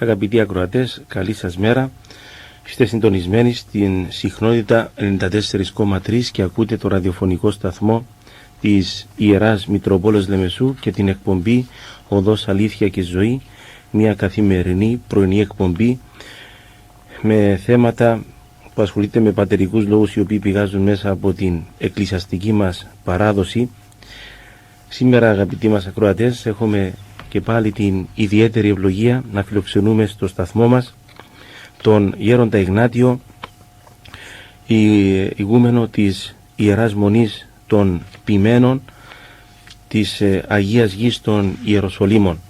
Αγαπητοί ακροατές, καλή σας μέρα. Είστε συντονισμένοι στην συχνότητα 94,3 και ακούτε το ραδιοφωνικό σταθμό της Ιεράς Μητροπόλεως Λεμεσού και την εκπομπή Οδός Αλήθεια και Ζωή, μια καθημερινή πρωινή εκπομπή με θέματα που ασχολείται με πατερικούς λόγους οι οποίοι πηγάζουν μέσα από την εκκλησιαστική μας παράδοση. Σήμερα, αγαπητοί μας ακροατές, έχουμε και πάλι την ιδιαίτερη ευλογία να φιλοξενούμε στο σταθμό μας τον Γέροντα Ιγνάτιο, ηγούμενο της Ιεράς Μονής των Ποιμένων της Αγίας Γης των Ιεροσολύμων.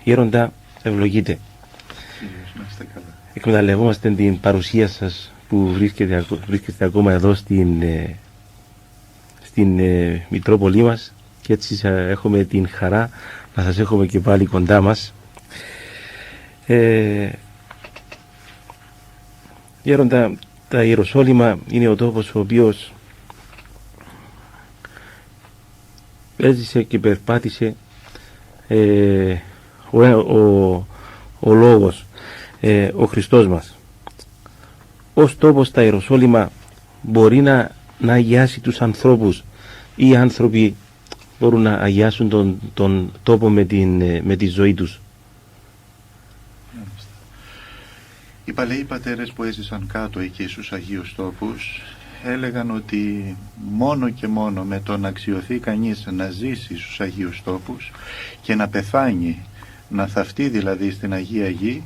Γέροντα, ευλογείτε. Εκμεταλλευόμαστε την παρουσία σας που βρίσκεστε ακόμα εδώ στην Μητρόπολη μας και έτσι έχουμε την χαρά να σας έχουμε και πάλι κοντά μας. Γέροντα, τα Ιεροσόλυμα είναι ο τόπος ο οποίος έζησε και περπάτησε ο Λόγος, ο Χριστός μας. Ως τόπος τα Ιεροσόλυμα μπορεί να αγιάσει τους ανθρώπους ή οι άνθρωποι μπορούν να αγιάσουν τον τόπο με τη ζωή τους. Οι παλαιοί πατέρες που έζησαν κάτω εκεί στους Αγίους Τόπους έλεγαν ότι μόνο και μόνο με το να αξιωθεί κανείς να ζήσει στους Αγίους Τόπους και να πεθάνει, να θαυτεί δηλαδή στην Αγία Γη,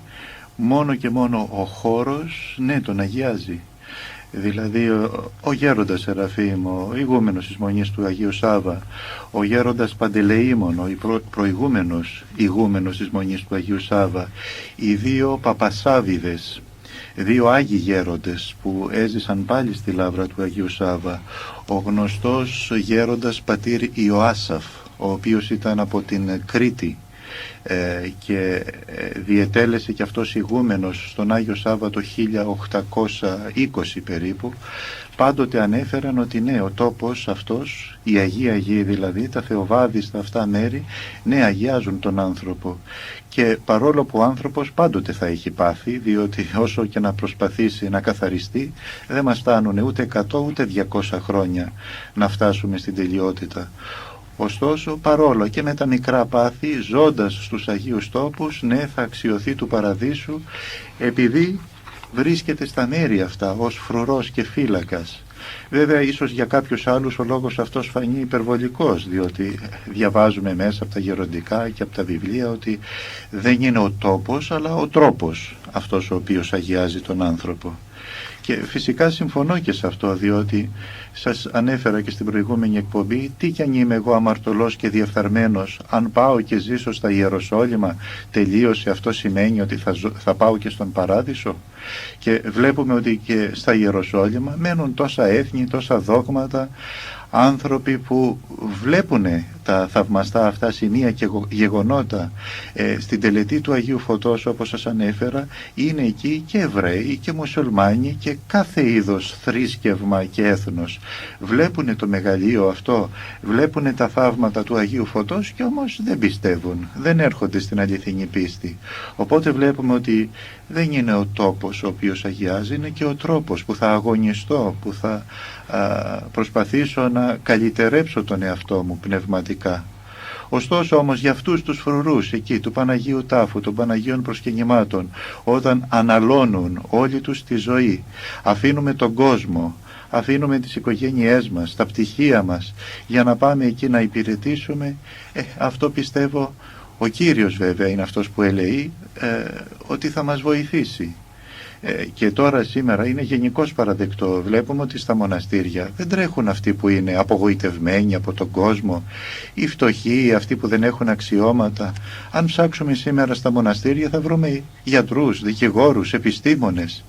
μόνο και μόνο ο χώρος, ναι, τον αγιάζει. Δηλαδή ο γέροντας Σεραφείμ, ο ηγούμενος της Μονής του Αγίου Σάβα, ο γέροντας Παντελεήμων, ο προηγούμενος ηγούμενος της Μονής του Αγίου Σάβα, οι δύο Παπασάβιδες, δύο Άγιοι γέροντες που έζησαν πάλι στη λάβρα του Αγίου Σάβα, ο γνωστός γέροντας πατήρ Ιωάσαφ, ο οποίος ήταν από την Κρήτη και διετέλεσε και αυτός ηγούμενος στον Άγιο Σάββα το 1820 περίπου. Πάντοτε ανέφεραν ότι ναι, ο τόπος αυτός, η Αγία Γη δηλαδή, τα θεοβάδιστα αυτά μέρη, ναι, αγιάζουν τον άνθρωπο. Και παρόλο που ο άνθρωπος πάντοτε θα έχει πάθει, διότι όσο και να προσπαθήσει να καθαριστεί, δεν μας φτάνουν ούτε 100 ούτε 200 χρόνια να φτάσουμε στην τελειότητα. Ωστόσο, παρόλο και με τα μικρά πάθη, ζώντας στους Αγίους Τόπους, ναι, θα αξιωθεί του Παραδείσου, επειδή βρίσκεται στα μέρη αυτά ως φρουρός και φύλακας. Βέβαια, ίσως για κάποιους άλλους ο λόγος αυτός φανεί υπερβολικός, διότι διαβάζουμε μέσα από τα γεροντικά και από τα βιβλία ότι δεν είναι ο τόπος, αλλά ο τρόπος αυτός ο οποίος αγιάζει τον άνθρωπο. Και φυσικά συμφωνώ και σε αυτό, διότι σας ανέφερα και στην προηγούμενη εκπομπή, τι κι αν είμαι εγώ αμαρτωλός και διεφθαρμένος, αν πάω και ζήσω στα Ιεροσόλυμα, τελείωσε, αυτό σημαίνει ότι θα πάω και στον Παράδεισο? Και βλέπουμε ότι και στα Ιεροσόλυμα μένουν τόσα έθνη, τόσα δόγματα, άνθρωποι που βλέπουν τα θαυμαστά αυτά σημεία και γεγονότα στην τελετή του Αγίου Φωτός, όπως σας ανέφερα, είναι εκεί και Εβραίοι και Μουσουλμάνοι και κάθε είδος θρήσκευμα και έθνος. Βλέπουν το μεγαλείο αυτό, βλέπουν τα θαύματα του Αγίου Φωτός και όμως δεν πιστεύουν, δεν έρχονται στην αληθινή πίστη. Οπότε βλέπουμε ότι δεν είναι ο τόπος ο οποίος αγιάζει, είναι και ο τρόπος που θα αγωνιστώ, που θα προσπαθήσω να καλυτερέψω τον εαυτό μου πνευματικά. Ωστόσο όμως για αυτούς τους φρουρούς εκεί του Παναγίου Τάφου, των Παναγίων Προσκυνημάτων, όταν αναλώνουν όλη τους τη ζωή, αφήνουμε τον κόσμο, αφήνουμε τις οικογένειές μας, τα πτυχία μας για να πάμε εκεί να υπηρετήσουμε, αυτό πιστεύω ο Κύριος βέβαια είναι αυτός που ελεεί ότι θα μας βοηθήσει. Και τώρα σήμερα είναι γενικώς παραδεκτό. Βλέπουμε ότι στα μοναστήρια δεν τρέχουν αυτοί που είναι απογοητευμένοι από τον κόσμο, οι φτωχοί, αυτοί που δεν έχουν αξιώματα. Αν ψάξουμε σήμερα στα μοναστήρια θα βρούμε γιατρούς, δικηγόρους, επιστήμονες.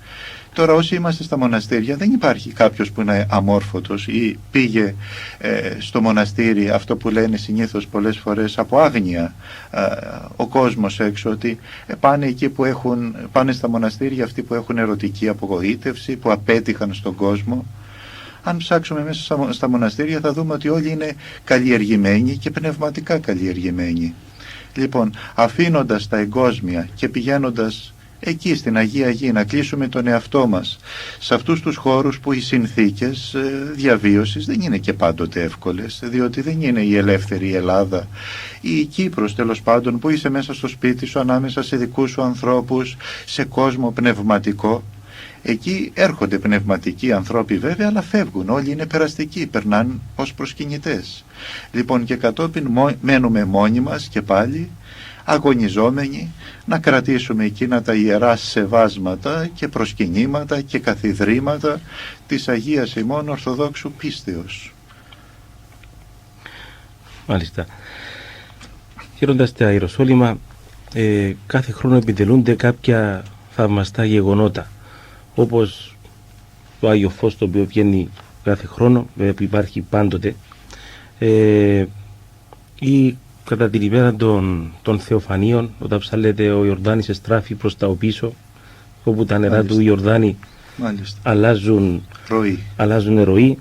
Τώρα όσοι είμαστε στα μοναστήρια δεν υπάρχει κάποιος που είναι αμόρφωτος ή πήγε στο μοναστήρι, αυτό που λένε συνήθως πολλές φορές από άγνοια ο κόσμος έξω, ότι πάνε εκεί που πάνε στα μοναστήρια αυτοί που έχουν ερωτική απογοήτευση, που απέτυχαν στον κόσμο. Αν ψάξουμε μέσα στα μοναστήρια θα δούμε ότι όλοι είναι καλλιεργημένοι και πνευματικά καλλιεργημένοι. Λοιπόν, αφήνοντας τα εγκόσμια και πηγαίνοντας εκεί στην Αγία Γη να κλείσουμε τον εαυτό μας σε αυτούς τους χώρους που οι συνθήκες διαβίωσης δεν είναι και πάντοτε εύκολες, διότι δεν είναι η ελεύθερη Ελλάδα ή η Κύπρος τέλος πάντων, που είσαι μέσα στο σπίτι σου ανάμεσα σε δικούς σου ανθρώπους, σε κόσμο πνευματικό. Εκεί έρχονται πνευματικοί ανθρώποι βέβαια, αλλά φεύγουν, όλοι είναι περαστικοί, περνάνε ως προσκυνητές. Λοιπόν, και κατόπιν μένουμε μόνοι μας και πάλι αγωνιζόμενοι να κρατήσουμε εκείνα τα ιερά σεβάσματα και προσκυνήματα και καθιδρύματα της Αγίας ημών Ορθοδόξου πίστεως. Μάλιστα. Γέροντας τα Ιεροσόλυμα, κάθε χρόνο επιτελούνται κάποια θαυμαστά γεγονότα, όπως το Άγιο Φως, το οποίο βγαίνει κάθε χρόνο, που υπάρχει πάντοτε, ή κατά την ημέρα των Θεοφανίων, όταν ψάλλεται ο Ιορδάνης εστράφει προς τα οπίσω, όπου τα νερά του Ιορδάνη αλλάζουν ροή.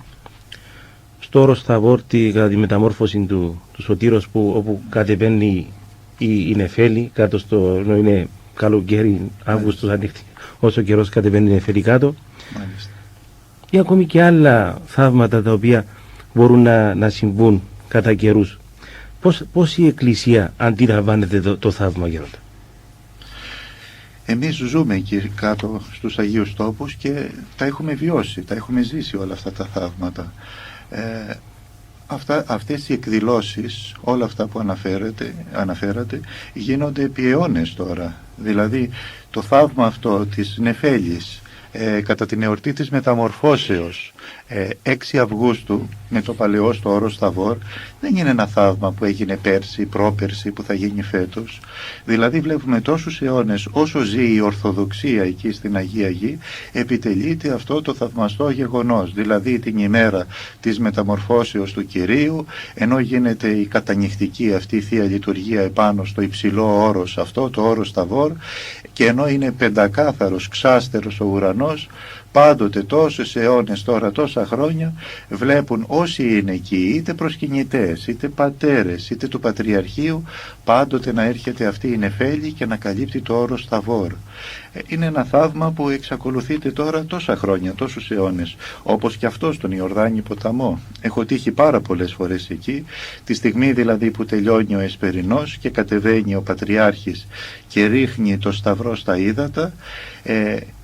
Στο όρος Θαβόρτη, κατά τη μεταμόρφωση του Σωτήρος, όπου κατεβαίνει η Νεφέλη κάτω στο, είναι καλοκαίρι, Αύγουστος, ανοιχτή, όσο καιρός κατεβαίνει η Νεφέλη κάτω. Μάλιστα. Ή ακόμη και άλλα θαύματα τα οποία μπορούν να συμβούν κατά καιρούς. Πώς η Εκκλησία αντιλαμβάνεται το θαύμα, Γέροντα? Εμείς ζούμε εκεί κάτω στους Αγίους Τόπους και τα έχουμε βιώσει, τα έχουμε ζήσει όλα αυτά τα θαύματα. Αυτές οι εκδηλώσεις, όλα αυτά που αναφέρατε, γίνονται επί αιώνες τώρα. Δηλαδή το θαύμα αυτό της Νεφέλης κατά την εορτή της Μεταμορφώσεως 6 Αυγούστου με το παλαιό στο όρος Θαβόρ δεν είναι ένα θαύμα που έγινε πέρσι, πρόπερσι, που θα γίνει φέτος. Δηλαδή βλέπουμε τόσους αιώνες όσο ζει η Ορθοδοξία εκεί στην Αγία Γη, επιτελείται αυτό το θαυμαστό γεγονός. Δηλαδή την ημέρα της Μεταμορφώσεως του Κυρίου, ενώ γίνεται η κατανυχτική αυτή η Θεία Λειτουργία επάνω στο υψηλό όρος αυτό, το όρος Θαβόρ, και ενώ είναι πεντακάθαρος, ξάστερος ο ουρανός, πάντοτε τόσες αιώνες τώρα, τόσα χρόνια, βλέπουν όσοι είναι εκεί, είτε προσκυνητές, είτε πατέρες, είτε του Πατριαρχείου, πάντοτε να έρχεται αυτή η Νεφέλη και να καλύπτει το όρος Θαβόρ. Είναι ένα θαύμα που εξακολουθείται τώρα τόσα χρόνια, τόσους αιώνες, όπως και αυτό στον Ιορδάνη ποταμό. Έχω τύχει πάρα πολλές φορές εκεί, τη στιγμή δηλαδή που τελειώνει ο Εσπερινός και κατεβαίνει ο Πατριάρχης και ρίχνει το σταυρό στα ύδατα,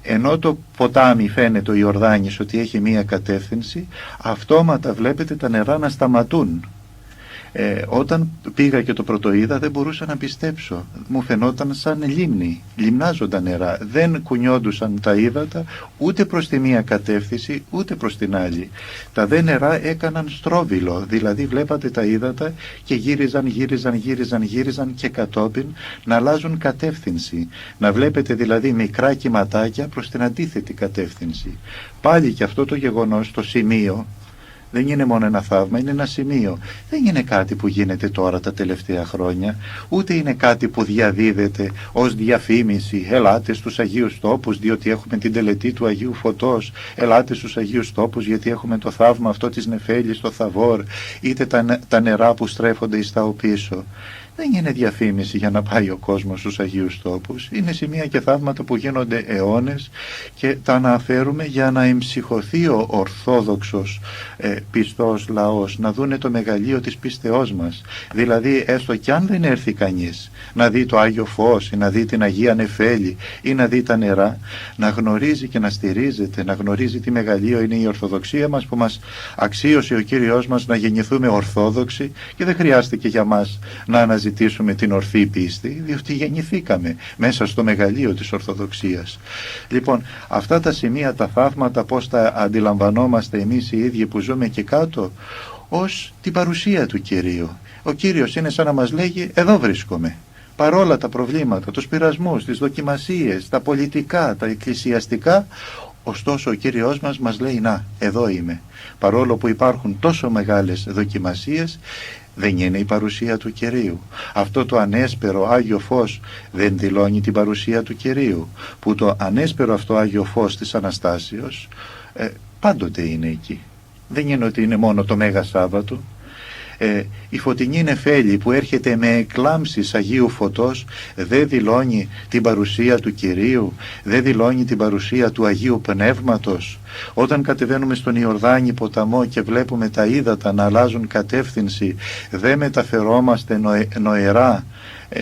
ενώ το ποτάμι φαίνεται ο Ιορδάνης ότι έχει μία κατεύθυνση, αυτόματα βλέπετε τα νερά να σταματούν. Όταν πήγα και το πρωτοείδα δεν μπορούσα να πιστέψω. Μου φαινόταν σαν λίμνη, λιμνάζονταν νερά. Δεν κουνιόντουσαν τα ύδατα ούτε προς τη μία κατεύθυνση ούτε προς την άλλη. Τα δε νερά έκαναν στρόβιλο, δηλαδή βλέπατε τα ύδατα και γύριζαν και κατόπιν να αλλάζουν κατεύθυνση. Να βλέπετε δηλαδή μικρά κυματάκια προς την αντίθετη κατεύθυνση. Πάλι και αυτό το γεγονός, το σημείο, δεν είναι μόνο ένα θαύμα, είναι ένα σημείο. Δεν είναι κάτι που γίνεται τώρα τα τελευταία χρόνια, ούτε είναι κάτι που διαδίδεται ως διαφήμιση. Ελάτε στους Αγίους Τόπους διότι έχουμε την τελετή του Αγίου Φωτός, ελάτε στους Αγίους Τόπους γιατί έχουμε το θαύμα αυτό της Νεφέλης στο Θαβόρ, είτε τα νερά που στρέφονται εις τα οπίσω. Δεν είναι διαφήμιση για να πάει ο κόσμος στους Αγίους Τόπους. Είναι σημεία και θαύματα που γίνονται αιώνες και τα αναφέρουμε για να εμψυχωθεί ο ορθόδοξος πιστός λαός, να δούνε το μεγαλείο της πίστεώς μας. Δηλαδή έστω κι αν δεν έρθει κανείς να δει το Άγιο Φως ή να δει την Αγία Νεφέλη ή να δει τα νερά, να γνωρίζει και να στηρίζεται, να γνωρίζει τι μεγαλείο είναι η Ορθοδοξία μας, που μας αξίωσε ο Κύριος μας να γεννηθούμε Ορθόδοξοι και δεν χρειάστηκε για μας να αναζητήσουμε την ορθή πίστη, διότι γεννηθήκαμε μέσα στο μεγαλείο της Ορθοδοξίας. Λοιπόν, αυτά τα σημεία, τα θαύματα, πώς τα αντιλαμβανόμαστε εμείς οι ίδιοι που ζούμε και κάτω, ως την παρουσία του Κυρίου. Ο Κύριος είναι σαν να μας λέγει, εδώ βρίσκομαι. Παρόλα τα προβλήματα, τους πειρασμούς, τις δοκιμασίες, τα πολιτικά, τα εκκλησιαστικά, ωστόσο ο Κύριος μας λέει, να, εδώ είμαι. Παρόλο που υπάρχουν τόσο μεγάλες δοκιμασίες, δεν είναι η παρουσία του Κυρίου. Αυτό το ανέσπερο Άγιο Φως δεν δηλώνει την παρουσία του Κυρίου, που το ανέσπερο αυτό Άγιο Φως της Αναστάσεως πάντοτε είναι εκεί. Δεν είναι ότι είναι μόνο το Μέγα Σάββατο. Η φωτεινή νεφέλη που έρχεται με εκλάμψεις Αγίου Φωτός δεν δηλώνει την παρουσία του Κυρίου, δεν δηλώνει την παρουσία του Αγίου Πνεύματος? Όταν κατεβαίνουμε στον Ιορδάνη ποταμό και βλέπουμε τα ύδατα να αλλάζουν κατεύθυνση, δεν μεταφερόμαστε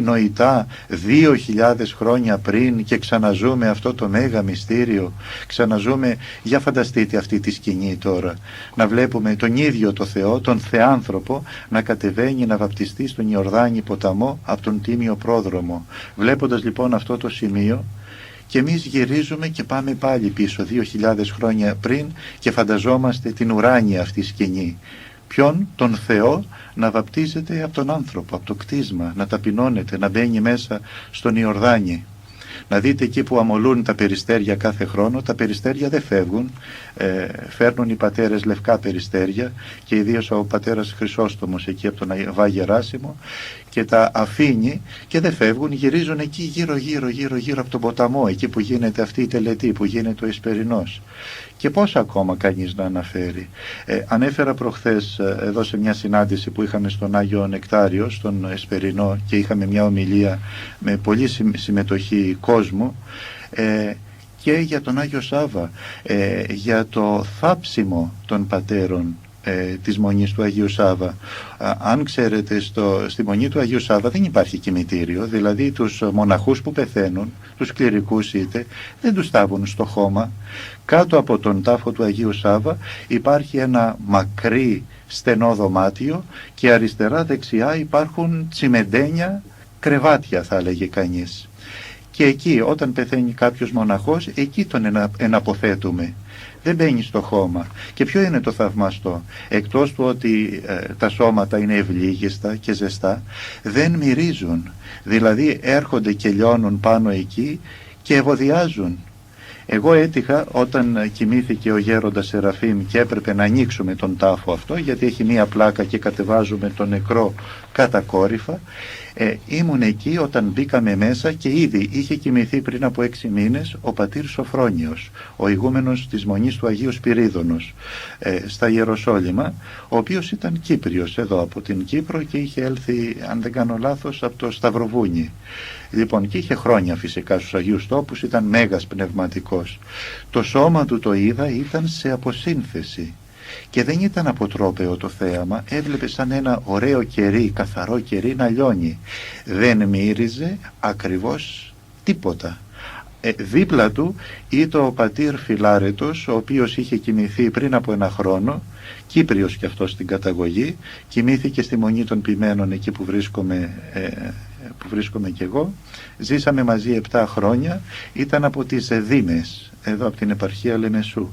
νοητά 2.000 χρόνια πριν και ξαναζούμε αυτό το μέγα μυστήριο? Ξαναζούμε, για φανταστείτε αυτή τη σκηνή τώρα, να βλέπουμε τον ίδιο το Θεό, τον Θεάνθρωπο, να κατεβαίνει να βαπτιστεί στον Ιορδάνη ποταμό από τον Τίμιο Πρόδρομο. Βλέποντας λοιπόν αυτό το σημείο, και εμείς γυρίζουμε και πάμε πάλι πίσω 2.000 χρόνια πριν και φανταζόμαστε την ουράνια αυτή σκηνή. Ποιον? Τον Θεό να βαπτίζεται από τον άνθρωπο, από το κτίσμα, να ταπεινώνεται, να μπαίνει μέσα στον Ιορδάνη. Να δείτε εκεί που αμολούν τα περιστέρια κάθε χρόνο, τα περιστέρια δεν φεύγουν, φέρνουν οι πατέρες λευκά περιστέρια και ιδίως ο πατέρας Χρυσόστομος εκεί από τον Αβά Γεράσιμο, και τα αφήνει και δεν φεύγουν, γυρίζουν εκεί γύρω από τον ποταμό, εκεί που γίνεται αυτή η τελετή, που γίνεται ο Εσπερινός. Και πώς ακόμα κανείς να αναφέρει? Ανέφερα προχθές εδώ σε μια συνάντηση που είχαμε στον Άγιο Νεκτάριο, στον Εσπερινό, και είχαμε μια ομιλία με πολλή συμμετοχή κόσμου, και για τον Άγιο Σάββα, για το θάψιμο των πατέρων της Μονής του Αγίου Σάββα. Αν ξέρετε, στη Μονή του Αγίου Σάββα δεν υπάρχει κημητήριο, δηλαδή τους μοναχούς που πεθαίνουν, τους κληρικούς είτε, δεν τους τάβουν στο χώμα. Κάτω από τον τάφο του Αγίου Σάββα υπάρχει ένα μακρύ στενό δωμάτιο και αριστερά δεξιά υπάρχουν τσιμεντένια κρεβάτια, θα έλεγε κανείς. Και εκεί όταν πεθαίνει κάποιος μοναχός, εκεί τον εναποθέτουμε. Δεν μπαίνει στο χώμα. Και ποιο είναι το θαυμαστό? Εκτός του ότι τα σώματα είναι ευλίγιστα και ζεστά, δεν μυρίζουν. Δηλαδή έρχονται και λιώνουν πάνω εκεί και ευωδιάζουν. Εγώ έτυχα όταν κοιμήθηκε ο γέροντας Σεραφείμ και έπρεπε να ανοίξουμε τον τάφο αυτό, γιατί έχει μία πλάκα και κατεβάζουμε τον νεκρό κατακόρυφα. Ήμουν εκεί όταν μπήκαμε μέσα και ήδη είχε κοιμηθεί πριν από 6 μήνες ο πατήρ Σοφρόνιος, ο ηγούμενος της Μονής του Αγίου Σπυρίδωνος στα Ιεροσόλυμα, ο οποίος ήταν Κύπριος εδώ από την Κύπρο και είχε έλθει, αν δεν κάνω λάθος, από το Σταυροβούνι. Λοιπόν, και είχε χρόνια φυσικά στους Αγίους Τόπους, ήταν μέγας πνευματικός. Το σώμα του, το είδα, ήταν σε αποσύνθεση. Και δεν ήταν αποτρόπαιο το θέαμα, έβλεπε σαν ένα ωραίο κερί, καθαρό κερί να λιώνει. Δεν μύριζε ακριβώς τίποτα. Δίπλα του ήταν ο πατήρ Φιλάρετος, ο οποίος είχε κοιμηθεί πριν από 1 χρόνο, Κύπριος κι αυτός στην καταγωγή, κοιμήθηκε στη Μονή των Ποιμένων εκεί που βρίσκομαι κι εγώ. Ζήσαμε μαζί 7 χρόνια, ήταν από τις Δήμες, εδώ από την επαρχία Λεμεσού.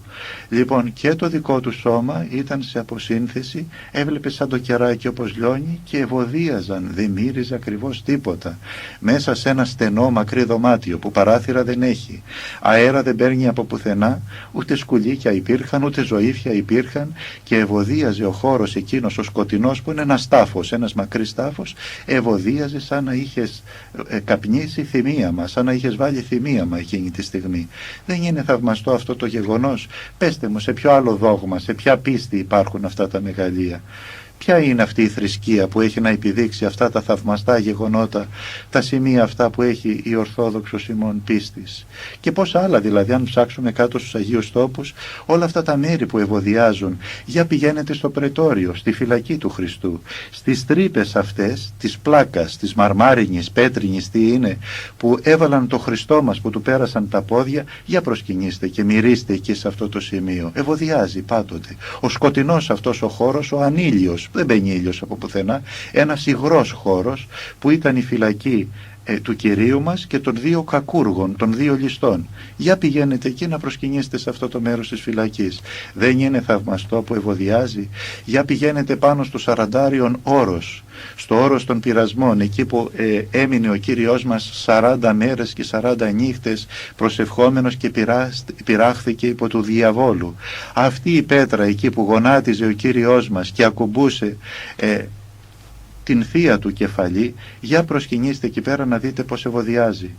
Λοιπόν, και το δικό του σώμα ήταν σε αποσύνθεση, έβλεπε σαν το κεράκι όπως λιώνει και ευωδίαζαν, δεν μύριζε ακριβώς τίποτα. Μέσα σε ένα στενό μακρύ δωμάτιο που παράθυρα δεν έχει, αέρα δεν παίρνει από πουθενά, ούτε σκουλίκια υπήρχαν, ούτε ζωήφια υπήρχαν, και ευωδίαζε ο χώρος εκείνος ο σκοτεινός που είναι ένας τάφος, ένας μακρύς τάφος, ευωδίαζε σαν να είχες καπνίσει θυμίαμα, σαν να είχες βάλει θυμίαμα εκείνη τη στιγμή. Δεν είναι θαυμαστό αυτό το γεγονός? Πέστε μου, σε ποιο άλλο δόγμα, σε ποια πίστη υπάρχουν αυτά τα μεγαλεία? Ποια είναι αυτή η θρησκεία που έχει να επιδείξει αυτά τα θαυμαστά γεγονότα, τα σημεία αυτά που έχει η Ορθόδοξος ημών πίστης? Και πόσα άλλα, δηλαδή, αν ψάξουμε κάτω στους Αγίους Τόπους, όλα αυτά τα μέρη που ευωδιάζουν. Για πηγαίνετε στο Πρετόριο, στη φυλακή του Χριστού, στις τρύπες αυτές της πλάκας, της μαρμάρινης, πέτρινης, τι είναι, που έβαλαν το Χριστό μας, που του πέρασαν τα πόδια. Για προσκυνήστε και μυρίστε εκεί σε αυτό το σημείο. Ευωδιάζει πάντοτε. Ο σκοτεινός αυτός ο χώρος, ο ανήλιος, δεν μπαίνει ήλιος από πουθενά, ένας υγρός χώρος που ήταν η φυλακή του Κυρίου μας και των 2 κακούργων, των 2 ληστών. Για πηγαίνετε εκεί να προσκυνήσετε σε αυτό το μέρος της φυλακής. Δεν είναι θαυμαστό που ευωδιάζει? Για πηγαίνετε πάνω στο 40 όρος, στο όρος των πειρασμών, εκεί που έμεινε ο Κύριος μας 40 μέρες και 40 νύχτες προσευχόμενος και πειράχθηκε υπό του διαβόλου. Αυτή η πέτρα εκεί που γονάτιζε ο Κύριος μας και ακουμπούσε την θεία του κεφαλή, για προσκυνήστε εκεί πέρα να δείτε πως ευωδιάζει.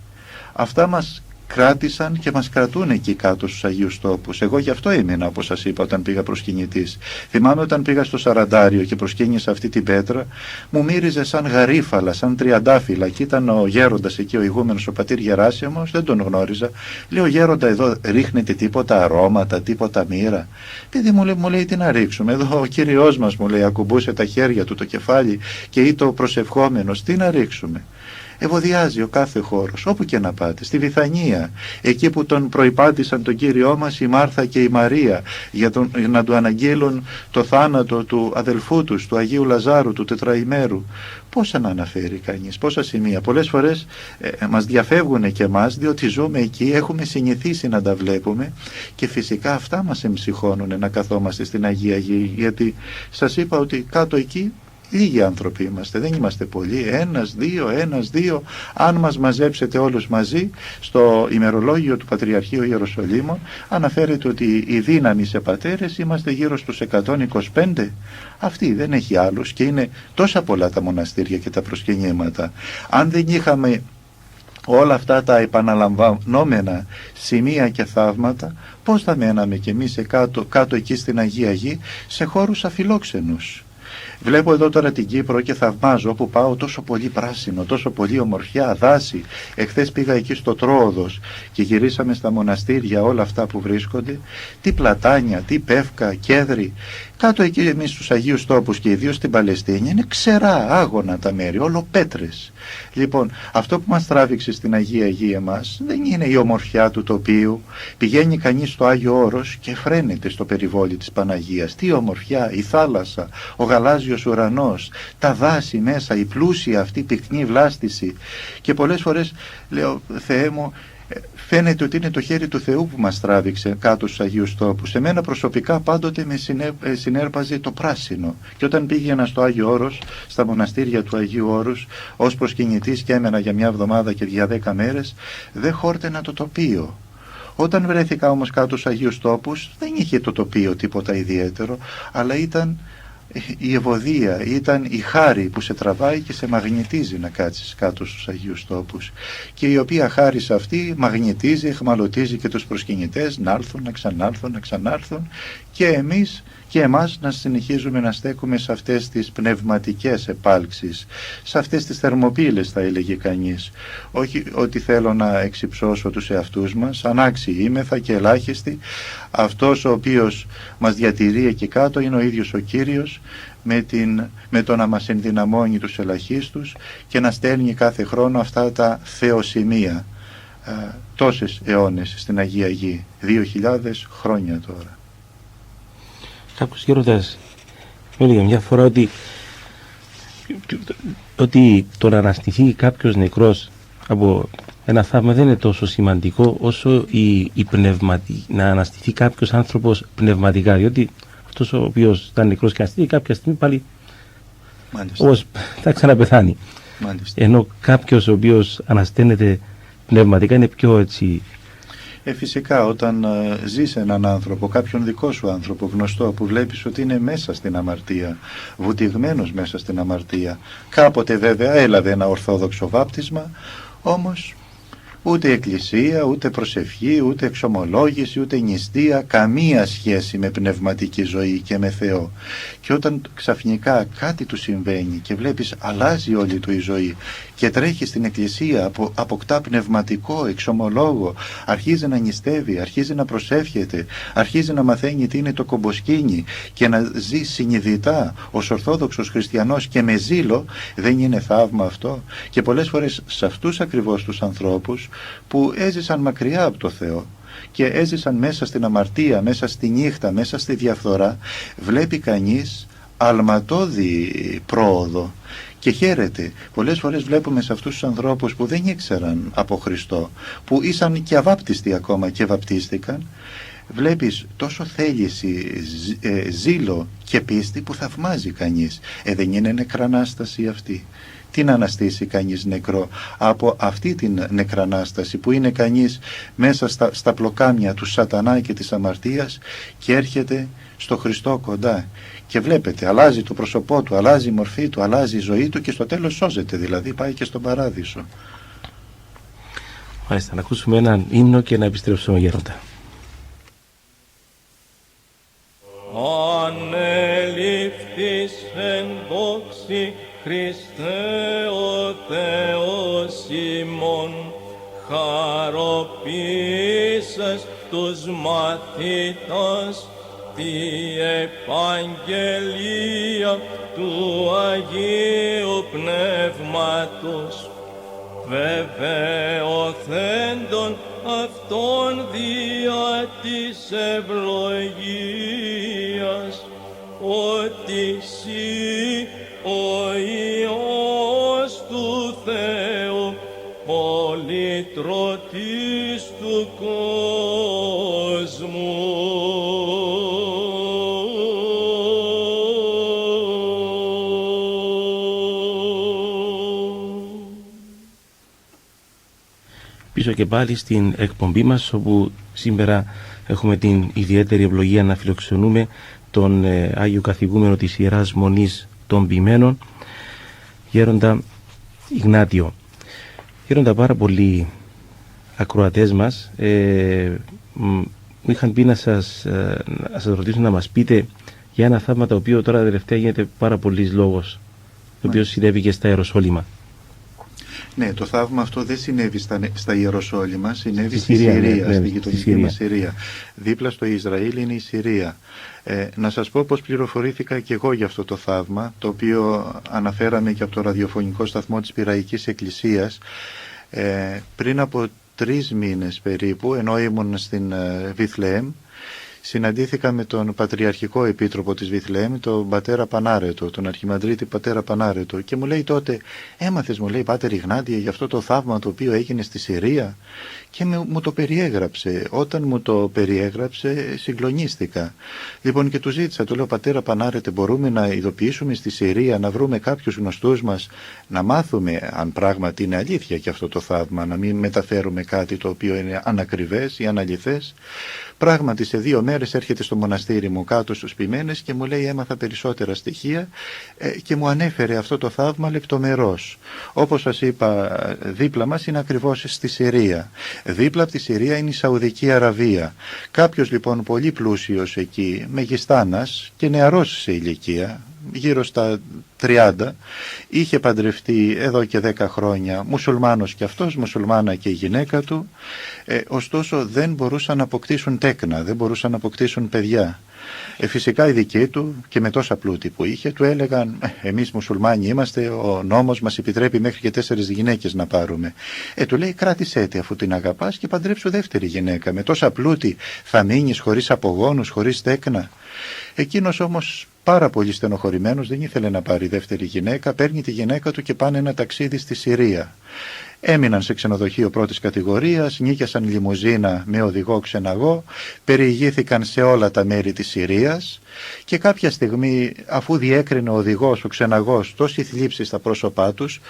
Αυτά μας κράτησαν και μας κρατούν εκεί κάτω στους Αγίους Τόπους. Εγώ γι' αυτό έμεινα, όπως σας είπα, όταν πήγα προσκυνητής. Θυμάμαι όταν πήγα στο Σαραντάριο και προσκύνησα αυτή την πέτρα, μου μύριζε σαν γαρίφαλα, σαν τριαντάφυλλα, και ήταν ο γέροντας εκεί, ο ηγούμενος, ο πατήρ Γεράσιμος, δεν τον γνώριζα. Λέω, γέροντα, εδώ ρίχνετε τίποτα αρώματα, τίποτα μοίρα? Παιδί μου λέει, τι να ρίξουμε? Εδώ ο Κύριος μας, μου λέει, ακουμπούσε τα χέρια του, το κεφάλι, και ή το προσευχόμενος, τι να ρίξουμε? Ευωδιάζει ο κάθε χώρος, όπου και να πάτε. Στη Βηθανία, εκεί που τον προϋπάτησαν τον Κύριό μας η Μάρθα και η Μαρία για να του αναγγείλουν το θάνατο του αδελφού τους, του Αγίου Λαζάρου, του τετραημέρου. Πόσα να αναφέρει κανείς, πόσα σημεία. Πολλές φορές μας διαφεύγουν και εμάς, διότι ζούμε εκεί, έχουμε συνηθίσει να τα βλέπουμε, και φυσικά αυτά μας εμψυχώνουν να καθόμαστε στην Αγία Γη, γιατί σας είπα ότι κάτω εκεί λίγοι άνθρωποι είμαστε, δεν είμαστε πολλοί, ένας, δύο. Αν μας μαζέψετε όλους μαζί, στο ημερολόγιο του Πατριαρχείου Ιεροσολύμων αναφέρεται ότι η δύναμη σε πατέρες είμαστε γύρω στους 125. Αυτή δεν έχει άλλους, και είναι τόσα πολλά τα μοναστήρια και τα προσκυνήματα. Αν δεν είχαμε όλα αυτά τα επαναλαμβανόμενα σημεία και θαύματα, πώς θα μέναμε κι εμείς κάτω εκεί στην Αγία Γη, σε χώρους αφιλόξενους? Βλέπω εδώ τώρα την Κύπρο και θαυμάζω, όπου πάω, τόσο πολύ πράσινο, τόσο πολύ ομορφιά, δάση. Εχθές πήγα εκεί στο Τρόοδος και γυρίσαμε στα μοναστήρια, όλα αυτά που βρίσκονται. Τι πλατάνια, τι πεύκα, κέδρη. Κάτω εκεί εμείς στους Αγίους Τόπους και ιδίως στην Παλαιστίνη είναι ξερά, άγωνα τα μέρη, όλο πέτρες. Λοιπόν, αυτό που μας τράβηξε στην Αγία Γη εμάς δεν είναι η ομορφιά του τοπίου. Πηγαίνει κανείς στο Άγιο Όρος και φρένεται στο περιβόλι της Παναγίας. Τι ομορφιά, η θάλασσα, ο γαλάζιος ουρανός, τα δάση μέσα, η πλούσια αυτή πυκνή βλάστηση. Και πολλές φορές λέω, Θεέ μου, φαίνεται ότι είναι το χέρι του Θεού που μας τράβηξε κάτω στους Αγίους Τόπους. Εμένα προσωπικά πάντοτε με συνέρπαζε το πράσινο, και όταν πήγαινα στο Άγιο Όρος, στα μοναστήρια του Αγίου Όρους, ως προσκυνητής και έμενα για μια εβδομάδα και για 10 μέρες, δεν χόρτενα το τοπίο. Όταν βρέθηκα όμως κάτω στους Αγίους Τόπους, δεν είχε το τοπίο τίποτα ιδιαίτερο, αλλά ήταν η ευωδία, ήταν η χάρη που σε τραβάει και σε μαγνητίζει να κάτσεις κάτω στους Αγίους Τόπους, και η οποία χάρη σε αυτή μαγνητίζει, εχμαλωτίζει και τους προσκυνητές να έρθουν, να ξανάρθουν, και εμάς να συνεχίζουμε να στέκουμε σε αυτές τις πνευματικές επάλξεις, σε αυτές τις θερμοπύλες, θα έλεγε κανείς. Όχι ότι θέλω να εξυψώσω τους εαυτούς μας, ανάξιοι είμεθα και ελάχιστοι. Αυτός ο οποίος μας διατηρεί εκεί κάτω είναι ο ίδιος ο Κύριος, με το να μας ενδυναμώνει τους ελαχίστους και να στέλνει κάθε χρόνο αυτά τα θεοσημεία, τόσες αιώνες στην Αγία Γη, 2.000 χρόνια τώρα. Κάποιος γέροντας έλεγε μια φορά ότι το να αναστηθεί κάποιος νεκρός από ένα θαύμα δεν είναι τόσο σημαντικό όσο να αναστηθεί κάποιος άνθρωπος πνευματικά, διότι αυτός ο οποίος ήταν νεκρός και αναστηθεί κάποια στιγμή πάλι όπως θα ξαναπεθάνει. Μάλιστα. Ενώ κάποιος ο οποίος ανασταίνεται πνευματικά είναι πιο έτσι. Φυσικά όταν ζεις έναν άνθρωπο, κάποιον δικό σου άνθρωπο γνωστό, που βλέπεις ότι είναι μέσα στην αμαρτία, βουτυγμένος μέσα στην αμαρτία, κάποτε βέβαια έλαβε ένα ορθόδοξο βάπτισμα, όμως ούτε εκκλησία, ούτε προσευχή, ούτε εξομολόγηση, ούτε νηστεία, καμία σχέση με πνευματική ζωή και με Θεό. Και όταν ξαφνικά κάτι του συμβαίνει και βλέπεις αλλάζει όλη του η ζωή και τρέχει στην εκκλησία, αποκτά πνευματικό εξομολόγο, αρχίζει να νηστεύει, αρχίζει να προσεύχεται, αρχίζει να μαθαίνει τι είναι το κομποσκίνι και να ζει συνειδητά ως Ορθόδοξος χριστιανός και με ζήλο, δεν είναι θαύμα αυτό? Και πολλές φορές σε αυτούς ακριβώς τους ανθρώπους που έζησαν μακριά από το Θεό και έζησαν μέσα στην αμαρτία, μέσα στη νύχτα, μέσα στη διαφθορά, βλέπει κανείς αλματώδη πρόοδο και χαίρεται. Πολλές φορές βλέπουμε σε αυτούς τους ανθρώπους που δεν ήξεραν από Χριστό, που ήσαν και αβάπτιστοι ακόμα και βαπτίστηκαν, βλέπεις τόσο θέληση, ζήλο και πίστη που θαυμάζει κανείς. Δεν είναι νεκρανάσταση αυτή? Τι να αναστήσει κανείς νεκρό από αυτή την νεκρανάσταση που είναι κανείς μέσα στα πλοκάμια του σατανά και της αμαρτίας και έρχεται στο Χριστό κοντά και βλέπετε, αλλάζει το πρόσωπό του, αλλάζει η μορφή του, αλλάζει η ζωή του και στο τέλος σώζεται, δηλαδή πάει και στον παράδεισο. Μάλιστα, να ακούσουμε έναν ύμνο και να επιστρέψουμε, Γέροντα. Ανελήφθης εν δόξη Χριστέ ο Θεός ημών, χαροποίησας τους μαθητάς τη επαγγελία του Αγίου Πνεύματος, βεβαιωθέντων αυτόν δια της ευλογίας, ότι σύ ο Υιός του Θεού, πολυτρωτής του κόσμου. Πίσω και πάλι στην εκπομπή μας, όπου σήμερα έχουμε την ιδιαίτερη ευλογία να φιλοξενούμε τον Άγιο Καθηγούμενο της Ιεράς Μονής των Ποιμένων, Γέροντα Ιγνάτιο. Γέροντα, πάρα πολλοί ακροατές μας μου είχαν πει να σας ρωτήσουν να μας πείτε για ένα θαύμα το οποίο τώρα τελευταία γίνεται πάρα πολλής λόγος, το οποίο συνέβη και στα Ιεροσόλυμα. Ναι, το θαύμα αυτό δεν συνέβη στα Ιεροσόλυμα, συνέβη στη Συρία, στη γειτονική μας Συρία. Δίπλα στο Ισραήλ είναι η Συρία. Να σας πω πως πληροφορήθηκα και εγώ για αυτό το θαύμα, το οποίο αναφέραμε και από το ραδιοφωνικό σταθμό της Πειραϊκής Εκκλησίας. Πριν από 3 μήνες περίπου, ενώ ήμουν στην Βιθλεέμ, συναντήθηκα με τον Πατριαρχικό Επίτροπο της Βιθλεέμ, τον πατέρα Πανάρετο, τον Αρχιμανδρίτη πατέρα Πανάρετο, και μου λέει τότε, έμαθες, μου λέει, Πάτερ Ιγνάτιε, για αυτό το θαύμα το οποίο έγινε στη Συρία? Και μου το περιέγραψε. Όταν μου το περιέγραψε, συγκλονίστηκα. Λοιπόν, και του ζήτησα, του λέω, πατέρα Πανάρετε, μπορούμε να ειδοποιήσουμε στη Συρία, να βρούμε κάποιους γνωστούς μας, να μάθουμε αν πράγματι είναι αλήθεια και αυτό το θαύμα, να μην μεταφέρουμε κάτι το οποίο είναι ανακριβές ή αναλυθές? Πράγματι, σε 2 μέρες έρχεται στο μοναστήρι μου κάτω στους Ποιμένες και μου λέει, έμαθα περισσότερα στοιχεία, και μου ανέφερε αυτό το θαύμα λεπτομερώς. Όπως σας είπα, δίπλα μας είναι ακριβώς στη Συρία. Δίπλα από τη Συρία είναι η Σαουδική Αραβία. Κάποιος λοιπόν πολύ πλούσιος εκεί, μεγιστάνας και νεαρός σε ηλικία, γύρω στα 30, είχε παντρευτεί εδώ και 10 χρόνια, μουσουλμάνος και αυτός, μουσουλμάνα και η γυναίκα του, ωστόσο δεν μπορούσαν να αποκτήσουν τέκνα, δεν μπορούσαν να αποκτήσουν παιδιά. Φυσικά οι δικοί του, και με τόσα πλούτη που είχε, του έλεγαν, εμείς μουσουλμάνοι είμαστε, ο νόμος μας επιτρέπει μέχρι και 4 γυναίκες να πάρουμε. Του λέει, κράτησέ τη αφού την αγαπάς και παντρέψου δεύτερη γυναίκα. Με τόσα πλούτη θα μείνεις χωρίς απογόνους, χωρίς τέκνα? Εκείνος όμως, πάρα πολύ στενοχωρημένος, δεν ήθελε να πάρει δεύτερη γυναίκα, παίρνει τη γυναίκα του και πάνε ένα ταξίδι στη Συρία. Έμειναν σε ξενοδοχείο πρώτης κατηγορίας, νίκιασαν λιμουζίνα με οδηγό ξεναγό, περιηγήθηκαν σε όλα τα μέρη της Συρίας και κάποια στιγμή, αφού διέκρινε ο οδηγός, ο ξεναγός, τόση θλίψη στα πρόσωπά τους,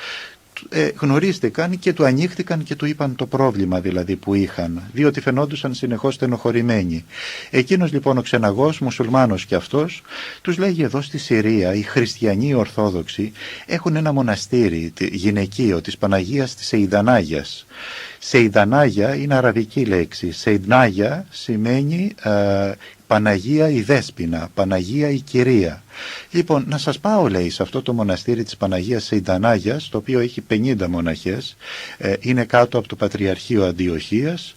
γνωρίστηκαν και του ανοίχτηκαν και του είπαν το πρόβλημα δηλαδή που είχαν, διότι φαινόντουσαν συνεχώς στενοχωρημένοι. Εκείνος λοιπόν ο ξεναγός, μουσουλμάνος και αυτός, τους λέγει, εδώ στη Συρία οι χριστιανοί Ορθόδοξοι έχουν ένα μοναστήρι γυναικείο της Παναγίας της Σεϊντανάγιας. Σεϊντανάγια είναι αραβική λέξη. Σεϊντνάγια σημαίνει Παναγία η Δέσποινα, Παναγία η Κυρία. Λοιπόν, να σας πάω, λέει, σε αυτό το μοναστήρι της Παναγίας Σεϊντανάγιας, το οποίο έχει 50 μοναχές, είναι κάτω από το Πατριαρχείο Αντιοχίας.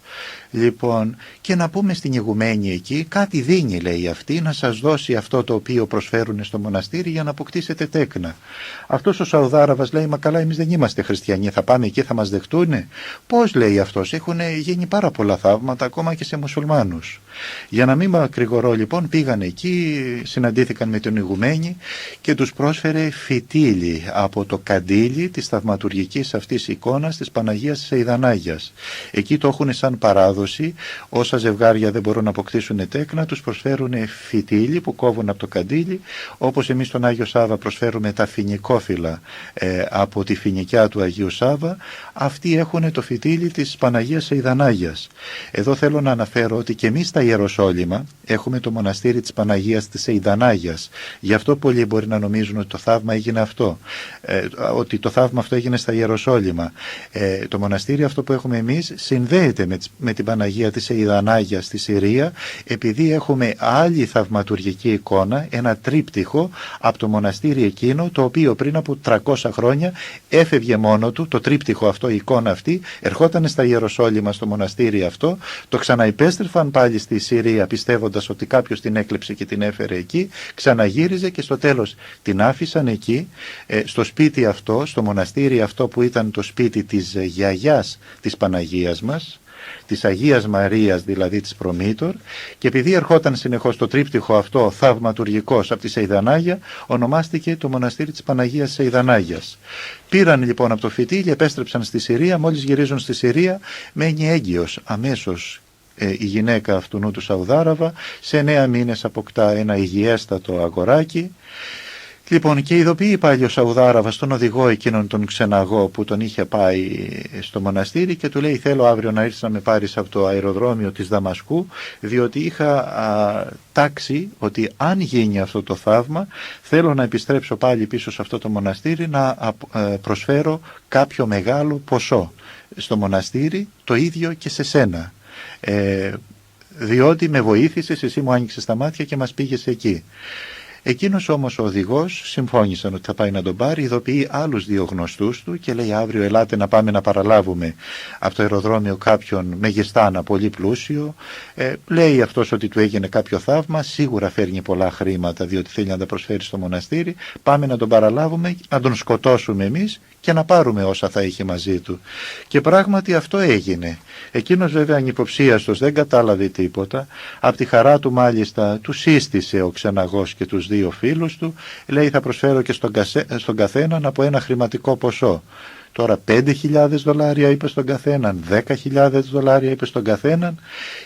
Λοιπόν, και να πούμε στην ηγουμένη εκεί, κάτι δίνει, λέει αυτή, να σας δώσει αυτό το οποίο προσφέρουν στο μοναστήρι για να αποκτήσετε τέκνα. Αυτός ο Σαουδάραβας λέει, μα καλά, εμείς δεν είμαστε χριστιανοί, θα πάμε εκεί, θα μας δεχτούνε? Πώς, λέει αυτός, έχουν γίνει πάρα πολλά θαύματα ακόμα και σε μουσουλμάνους. Για να μην μακρηγορώ λοιπόν, πήγαν εκεί, συναντήθηκαν με τον ηγουμένη και τους πρόσφερε φυτίλι από το καντήλι της θαυματουργικής αυτής εικόνας της Παναγίας Σεϊντανάγιας. Εκεί το έχουν σαν παράδοση, όσα ζευγάρια δεν μπορούν να αποκτήσουν τέκνα, τους προσφέρουν φυτίλι που κόβουν από το καντήλι, όπως εμείς στον Άγιο Σάββα προσφέρουμε τα φοινικόφυλλα από τη φοινικιά του Αγίου Σάββα. Αυτοί έχουν το φυτίλι της Παναγίας Σεϊντανάγιας. Εδώ θέλω να αναφέρω ότι και εμείς στα Ιεροσόλυμα έχουμε το μοναστήρι της Παναγίας της Εϊδανάγιας. Γι' αυτό πολλοί μπορεί να νομίζουν ότι το θαύμα έγινε αυτό, ότι το θαύμα αυτό έγινε στα Ιεροσόλυμα. Το μοναστήρι αυτό που έχουμε εμείς συνδέεται με την Παναγία της Εϊδανάγιας στη Συρία, επειδή έχουμε άλλη θαυματουργική εικόνα, ένα τρίπτυχο από το μοναστήρι εκείνο, το οποίο πριν από 300 χρόνια έφευγε μόνο του, το τρίπτυχο αυτό, η εικόνα αυτή, ερχόταν στα Ιεροσόλυμα στο μοναστήρι αυτό, το ξαναυπέστρεφαν πάλι στη Συρία πιστεύοντας ότι κάποιος την έκλεψε και την έφερε εκεί, ξαναγύριζε και στο τέλος την άφησαν εκεί, στο σπίτι αυτό, στο μοναστήρι αυτό που ήταν το σπίτι της γιαγιάς της Παναγίας μας, της Αγίας Μαρίας δηλαδή της Προμήτωρ, και επειδή ερχόταν συνεχώς το τρίπτυχο αυτό θαυματουργικός από τη Σεϊδανάγια, ονομάστηκε το μοναστήρι της Παναγίας Σεϊδανάγιας. Πήραν λοιπόν από το φυτίλι, επέστρεψαν στη Συρία, μόλις γυρίζουν στη Συρία μένει έγκυος αμέσως η γυναίκα αυτού του Σαουδάραβα, σε 9 μήνες αποκτά ένα υγιέστατο αγοράκι. Λοιπόν, και ειδοποιεί πάλι ο Σαουδάραβας τον οδηγό εκείνον τον ξεναγό που τον είχε πάει στο μοναστήρι και του λέει: θέλω αύριο να έρθεις να με πάρεις από το αεροδρόμιο της Δαμασκού, διότι είχα τάξει ότι αν γίνει αυτό το θαύμα θέλω να επιστρέψω πάλι πίσω σε αυτό το μοναστήρι, να προσφέρω κάποιο μεγάλο ποσό στο μοναστήρι, το ίδιο και σε σένα, διότι με βοήθησες, εσύ μου άνοιξες τα μάτια και μας πήγες εκεί. Εκείνος όμως ο οδηγός συμφώνησαν ότι θα πάει να τον πάρει, ειδοποιεί άλλους 2 γνωστούς του και λέει: αύριο ελάτε να πάμε να παραλάβουμε από το αεροδρόμιο κάποιον μεγιστάνα πολύ πλούσιο. Λέει αυτός ότι του έγινε κάποιο θαύμα, σίγουρα φέρνει πολλά χρήματα διότι θέλει να τα προσφέρει στο μοναστήρι, πάμε να τον παραλάβουμε, να τον σκοτώσουμε εμείς και να πάρουμε όσα θα είχε μαζί του. Και πράγματι αυτό έγινε. Εκείνος βέβαια ανυποψίαστος δεν κατάλαβε τίποτα, από τη χαρά του μάλιστα του σύστησε ο ξεναγός και τους 2 φίλους του, λέει: θα προσφέρω και στον καθέναν από ένα χρηματικό ποσό. Τώρα $5,000 είπε στον καθέναν, $10,000 είπε στον καθέναν.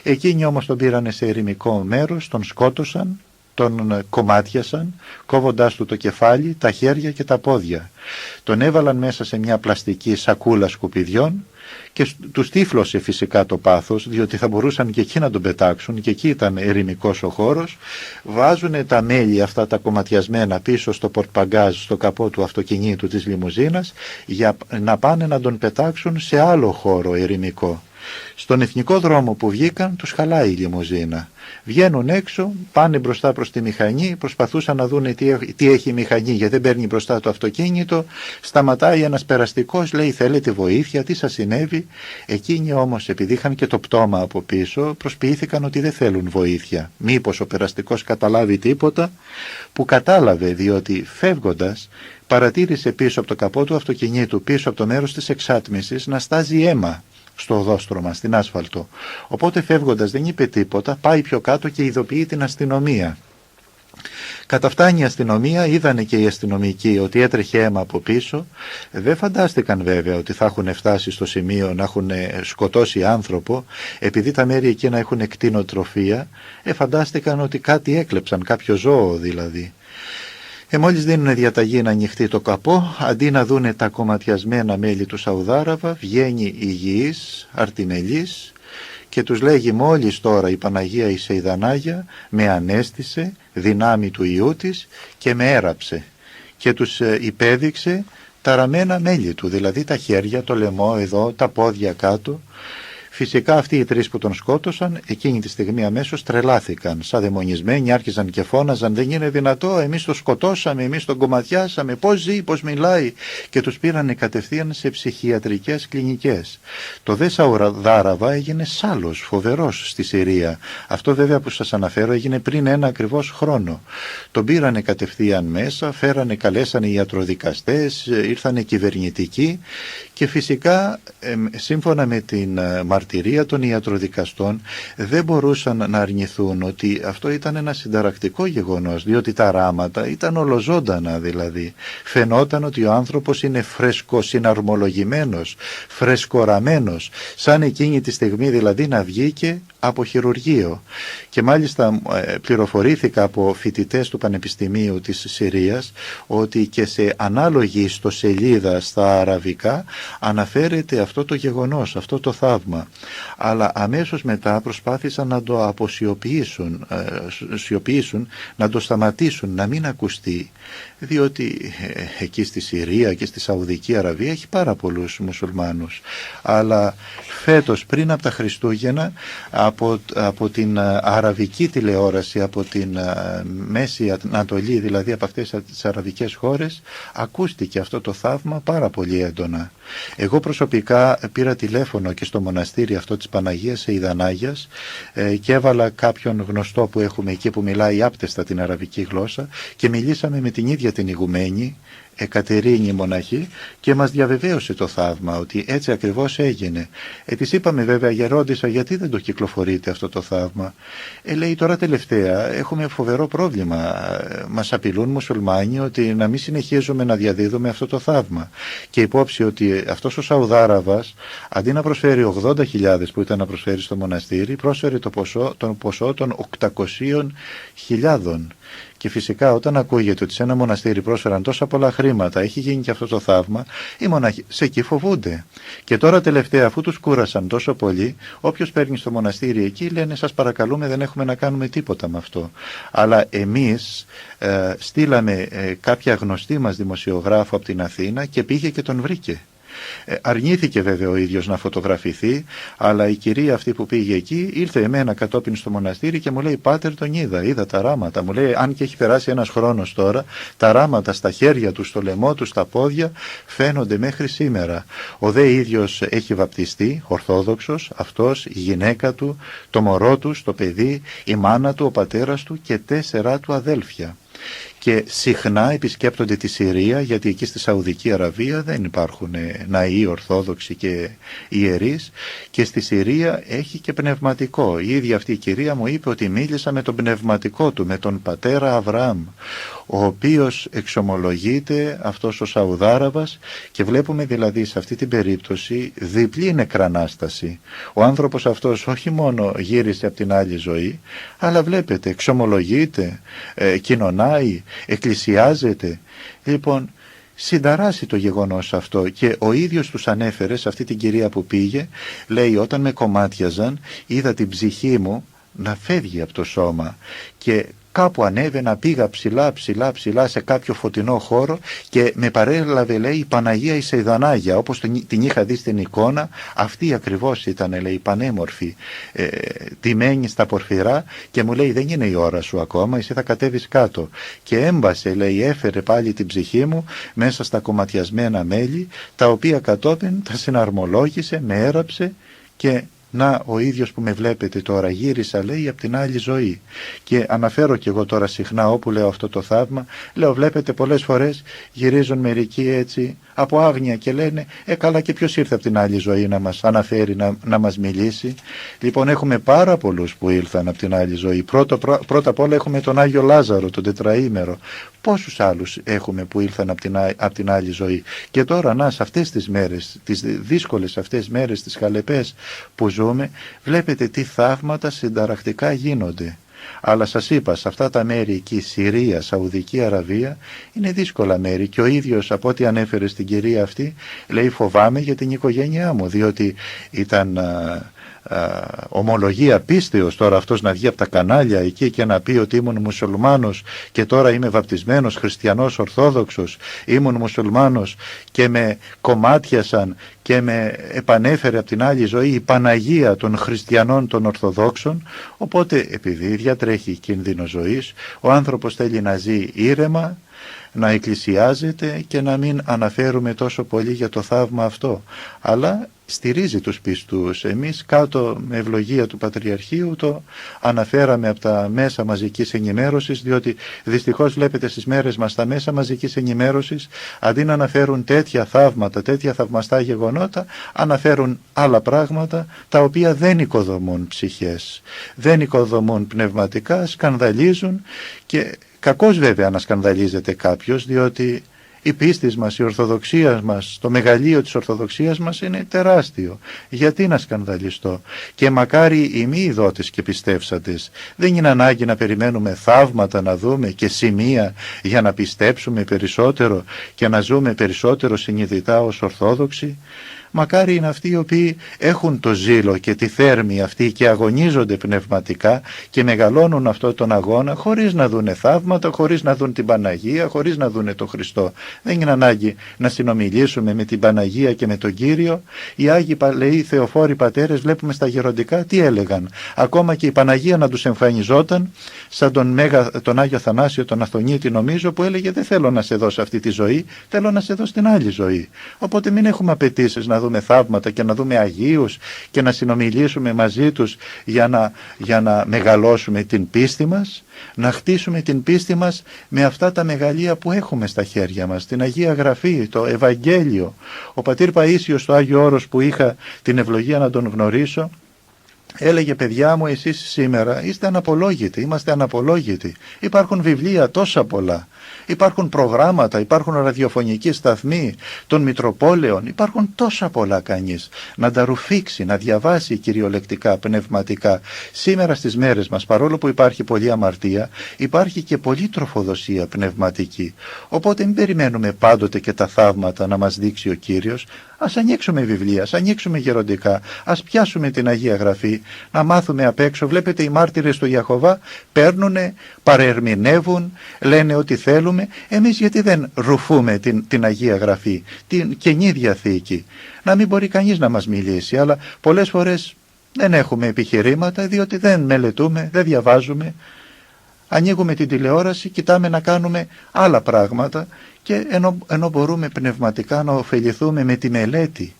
Εκείνοι όμως τον πήρανε σε ερημικό μέρος, τον σκότωσαν, τον κομμάτιασαν, κόβοντάς του το κεφάλι, τα χέρια και τα πόδια. Τον έβαλαν μέσα σε μια πλαστική σακούλα σκουπιδιών και τους τύφλωσε φυσικά το πάθος, διότι θα μπορούσαν και εκεί να τον πετάξουν, και εκεί ήταν ερημικός ο χώρος. Βάζουν τα μέλη αυτά τα κομματιασμένα πίσω στο πορτπαγκάζ, στο καπό του αυτοκινήτου της λιμουζίνας, για να πάνε να τον πετάξουν σε άλλο χώρο ερημικό. Στον εθνικό δρόμο που βγήκαν τους χαλάει η λιμουζίνα. Βγαίνουν έξω, πάνε μπροστά προς τη μηχανή, προσπαθούσαν να δουν τι έχει η μηχανή, γιατί δεν παίρνει μπροστά το αυτοκίνητο. Σταματάει ένας περαστικός, λέει: θέλετε βοήθεια, τι σας συνέβη? Εκείνοι όμως, επειδή είχαν και το πτώμα από πίσω, προσποιήθηκαν ότι δεν θέλουν βοήθεια. Μήπως ο περαστικός καταλάβει τίποτα? Που κατάλαβε, διότι φεύγοντας παρατήρησε πίσω από το καπό του αυτοκινήτου, πίσω από το μέρος της εξάτμισης, να στάζει αίμα στο οδόστρωμα, στην άσφαλτο. Οπότε φεύγοντας δεν είπε τίποτα, πάει πιο κάτω και ειδοποιεί την αστυνομία. Καταφτάνει η αστυνομία, είδανε και οι αστυνομικοί ότι έτρεχε αίμα από πίσω. Δεν φαντάστηκαν βέβαια ότι θα έχουν φτάσει στο σημείο να έχουν σκοτώσει άνθρωπο, επειδή τα μέρη εκείνα έχουν κτηνοτροφία. Φαντάστηκαν ότι κάτι έκλεψαν, κάποιο ζώο δηλαδή. Μόλις δίνουν διαταγή να ανοιχτεί το καπό, αντί να δούνε τα κομματιασμένα μέλη του Σαουδάραβα, βγαίνει υγιής, αρτιμελής και τους λέγει: μόλις τώρα η Παναγία η Σεϊδανάγια με ανέστησε δυνάμει του Υιού της και με έραψε, και τους υπέδειξε τα ραμμένα μέλη του, δηλαδή τα χέρια, το λαιμό εδώ, τα πόδια κάτω. Φυσικά αυτοί οι 3 που τον σκότωσαν εκείνη τη στιγμή αμέσως τρελάθηκαν, σαν δαιμονισμένοι, άρχιζαν και φώναζαν: δεν είναι δυνατό, εμείς το σκοτώσαμε, εμείς τον κομματιάσαμε, πώς ζει, πώς μιλάει, και τους πήρανε κατευθείαν σε ψυχιατρικές κλινικές. Το δε Σαουδάραβα έγινε σάλος φοβερός στη Συρία. Αυτό βέβαια που σας αναφέρω έγινε πριν 1 ακριβώς χρόνο. Τον πήρανε κατευθείαν μέσα, καλέσανε οι ιατροδικαστές, ήρθανε κυβερνητικοί και φυσικά σύμφωνα με την μαρτυρία των ιατροδικαστών δεν μπορούσαν να αρνηθούν ότι αυτό ήταν ένα συνταρακτικό γεγονός, διότι τα ράματα ήταν ολοζώντανα, δηλαδή φαινόταν ότι ο άνθρωπος είναι φρεσκοσυναρμολογημένος, φρεσκοραμένος, σαν εκείνη τη στιγμή δηλαδή να βγήκε από χειρουργείο. Και μάλιστα πληροφορήθηκα από φοιτητές του Πανεπιστημίου της Συρίας ότι και σε ανάλογη ιστοσελίδα στα αραβικά αναφέρεται αυτό το γεγονός, αυτό το θαύμα. αλλά αμέσως μετά προσπάθησαν να το σιωπήσουν, να το σταματήσουν, να μην ακουστεί, διότι εκεί στη Συρία και στη Σαουδική Αραβία έχει πάρα πολλούς μουσουλμάνους. Αλλά φέτος, πριν από τα Χριστούγεννα, από την αραβική τηλεόραση, από την Μέση Ανατολή, δηλαδή από αυτές τις αραβικές χώρες, ακούστηκε αυτό το θαύμα πάρα πολύ έντονα. Εγώ προσωπικά πήρα τηλέφωνο και στο μοναστήρι αυτό της Παναγίας Σεϊδανάγιας και έβαλα κάποιον γνωστό που έχουμε εκεί που μιλάει άπτεστα την αραβική γλώσσα και μιλήσαμε με την ίδια την ηγουμένη Εκατερίνη μοναχή και μας διαβεβαίωσε το θαύμα ότι έτσι ακριβώς έγινε. Της είπαμε βέβαια, γερόντισσα, γιατί δεν το κυκλοφορείτε αυτό το θαύμα? Λέει, τώρα τελευταία έχουμε φοβερό πρόβλημα, μας απειλούν μουσουλμάνοι ότι να μην συνεχίζουμε να διαδίδουμε αυτό το θαύμα, και υπόψη ότι αυτός ο Σαουδάραβας αντί να προσφέρει 80.000 που ήταν να προσφέρει στο μοναστήρι, πρόσφερε το ποσό των 800.000. Και φυσικά όταν ακούγεται ότι σε ένα μοναστήρι πρόσφεραν τόσα πολλά χρήματα, έχει γίνει και αυτό το θαύμα, οι μοναχοί σε εκεί φοβούνται. Και τώρα τελευταία, αφού τους κούρασαν τόσο πολύ, όποιος παίρνει στο μοναστήρι εκεί λένε, σας παρακαλούμε, δεν έχουμε να κάνουμε τίποτα με αυτό. Αλλά εμείς στείλαμε κάποια γνωστή μας δημοσιογράφο από την Αθήνα και πήγε και τον βρήκε. Αρνήθηκε βέβαια ο ίδιος να φωτογραφηθεί, αλλά η κυρία αυτή που πήγε εκεί ήρθε εμένα κατόπιν στο μοναστήρι και μου λέει, πάτερ, τον είδα τα ράματα. Μου λέει, αν και έχει περάσει ένας χρόνος τώρα, τα ράματα στα χέρια του, στο λαιμό του, στα πόδια φαίνονται μέχρι σήμερα. Ο δε ίδιος έχει βαπτιστεί, ορθόδοξος, αυτός, η γυναίκα του, το μωρό του, το παιδί, η μάνα του, ο πατέρας του και 4 του αδέλφια. Και συχνά επισκέπτονται τη Συρία, γιατί εκεί στη Σαουδική Αραβία δεν υπάρχουν ναοί ορθόδοξοι και ιερείς, και στη Συρία έχει και πνευματικό. Η ίδια αυτή η κυρία μου είπε ότι μίλησα με τον πνευματικό του, με τον πατέρα Αβραάμ, ο οποίος εξομολογείται αυτός ο Σαουδάραβας, και βλέπουμε δηλαδή σε αυτή την περίπτωση διπλή νεκρανάσταση. Ο άνθρωπος αυτός όχι μόνο γύρισε από την άλλη ζωή, αλλά βλέπετε εξομολογείται, κοινωνάει, εκκλησιάζεται. Λοιπόν, συνταράσει το γεγονός αυτό, και ο ίδιος τους ανέφερε σε αυτή την κυρία που πήγε, λέει, όταν με κομμάτιαζαν είδα την ψυχή μου να φεύγει από το σώμα και κάπου ανέβαινα, πήγα ψηλά σε κάποιο φωτεινό χώρο και με παρέλαβε, λέει, η Παναγία η Σεϊδανάγια, όπως την είχα δει στην εικόνα. Αυτή ακριβώς ήταν, λέει, πανέμορφη, τιμένη στα πορφυρά, και μου λέει, δεν είναι η ώρα σου ακόμα, εσύ θα κατέβεις κάτω. Και έμπασε, λέει, έφερε πάλι την ψυχή μου μέσα στα κομματιασμένα μέλη, τα οποία κατόπιν τα συναρμολόγησε, με έραψε, και να, ο ίδιος που με βλέπετε τώρα, γύρισα, λέει, από την άλλη ζωή. Και αναφέρω και εγώ τώρα συχνά όπου λέω αυτό το θαύμα, λέω, βλέπετε, πολλές φορές γυρίζουν μερικοί έτσι από άγνοια και λένε, καλά, και ποιος ήρθε από την άλλη ζωή να μας αναφέρει, να μας μιλήσει? Λοιπόν, έχουμε πάρα πολλούς που ήλθαν από την άλλη ζωή. Πρώτα απ' όλα έχουμε τον Άγιο Λάζαρο, τον τετραήμερο. Πόσους άλλους έχουμε που ήλθαν από την άλλη ζωή? Και τώρα, να, σε αυτές τις μέρες, τις δύσκολες αυτές μέρες, τις χαλεπές που ζούμε, βλέπετε τι θαύματα συνταρακτικά γίνονται. Αλλά σας είπα, σε αυτά τα μέρη εκεί, Συρία, Σαουδική Αραβία, είναι δύσκολα μέρη, και ο ίδιος, από ό,τι ανέφερε στην κυρία αυτή, λέει, φοβάμαι για την οικογένειά μου, διότι ήταν ομολογία πίστεως τώρα αυτός να βγει από τα κανάλια εκεί και να πει ότι ήμουν μουσουλμάνος και τώρα είμαι βαπτισμένος χριστιανός ορθόδοξος, ήμουν μουσουλμάνος και με κομμάτιασαν και με επανέφερε από την άλλη ζωή η Παναγία των χριστιανών των Ορθοδόξων. Οπότε, επειδή διατρέχει κίνδυνο ζωής, ο άνθρωπος θέλει να ζει ήρεμα, να εκκλησιάζεται και να μην αναφέρουμε τόσο πολύ για το θαύμα αυτό, αλλά στηρίζει τους πιστούς. Εμείς κάτω με ευλογία του Πατριαρχείου το αναφέραμε από τα μέσα μαζικής ενημέρωσης, διότι δυστυχώς βλέπετε στις μέρες μας τα μέσα μαζικής ενημέρωσης, αντί να αναφέρουν τέτοια θαύματα, τέτοια θαυμαστά γεγονότα, αναφέρουν άλλα πράγματα τα οποία δεν οικοδομούν ψυχές, δεν οικοδομούν πνευματικά, σκανδαλίζουν, και κακώς βέβαια να σκανδαλίζεται κάποιος, διότι η πίστη μας, η ορθοδοξία μας, το μεγαλείο της ορθοδοξίας μας είναι τεράστιο. Γιατί να σκανδαλιστώ? Και μακάρι οι μη ειδότες και πιστεύσαντες. Δεν είναι ανάγκη να περιμένουμε θαύματα να δούμε και σημεία για να πιστέψουμε περισσότερο και να ζούμε περισσότερο συνειδητά ως Ορθόδοξοι. Μακάρι είναι αυτοί οι οποίοι έχουν το ζήλο και τη θέρμη αυτή και αγωνίζονται πνευματικά και μεγαλώνουν αυτό τον αγώνα χωρίς να δούνε θαύματα, χωρίς να δουν την Παναγία, χωρίς να δούνε τον Χριστό. Δεν είναι ανάγκη να συνομιλήσουμε με την Παναγία και με τον Κύριο. Οι Άγιοι λέει θεοφόροι πατέρες, βλέπουμε στα γεροντικά τι έλεγαν. Ακόμα και η Παναγία να τους εμφανιζόταν, σαν τον Άγιο Θανάσιο τον Αθωνίτη νομίζω, που έλεγε δεν θέλω να σε δώσω αυτή τη ζωή, θέλω να σε δώσω την άλλη ζωή. Οπότε μην έχουμε απαιτήσεις να δούμε θαύματα και να δούμε Αγίους και να συνομιλήσουμε μαζί τους για να μεγαλώσουμε την πίστη μας, να χτίσουμε την πίστη μας με αυτά τα μεγαλεία που έχουμε στα χέρια μας, την Αγία Γραφή, το Ευαγγέλιο. Ο πατήρ Παΐσιος στο Άγιο Όρος που είχα την ευλογία να τον γνωρίσω, έλεγε παιδιά μου, εσείς σήμερα είστε αναπολόγητοι, είμαστε αναπολόγητοι. Υπάρχουν βιβλία τόσα πολλά, υπάρχουν προγράμματα, υπάρχουν ραδιοφωνικοί σταθμοί των Μητροπόλεων, υπάρχουν τόσα πολλά κανείς να τα ρουφήξει, να διαβάσει κυριολεκτικά, πνευματικά. Σήμερα στις μέρες μας, παρόλο που υπάρχει πολλή αμαρτία, υπάρχει και πολλή τροφοδοσία πνευματική. Οπότε μην περιμένουμε πάντοτε και τα θαύματα να μας δείξει ο Κύριος. Ας ανοίξουμε βιβλία, ας ανοίξουμε γεροντικά, ας πιάσουμε την Αγία Γραφή, να μάθουμε απ' έξω. Βλέπετε οι μάρτυρες του Ιαχωβά παίρνουνε, παρερμηνεύουν, λένε ό,τι θέλουμε. Εμείς γιατί δεν ρουφούμε την Αγία Γραφή, την Καινή Διαθήκη? Να μην μπορεί κανείς να μας μιλήσει, αλλά πολλές φορές δεν έχουμε επιχειρήματα, διότι δεν μελετούμε, δεν διαβάζουμε. Ανοίγουμε την τηλεόραση, κοιτάμε να κάνουμε άλλα πράγματα και ενώ μπορούμε πνευματικά να ωφεληθούμε με τη μελέτη,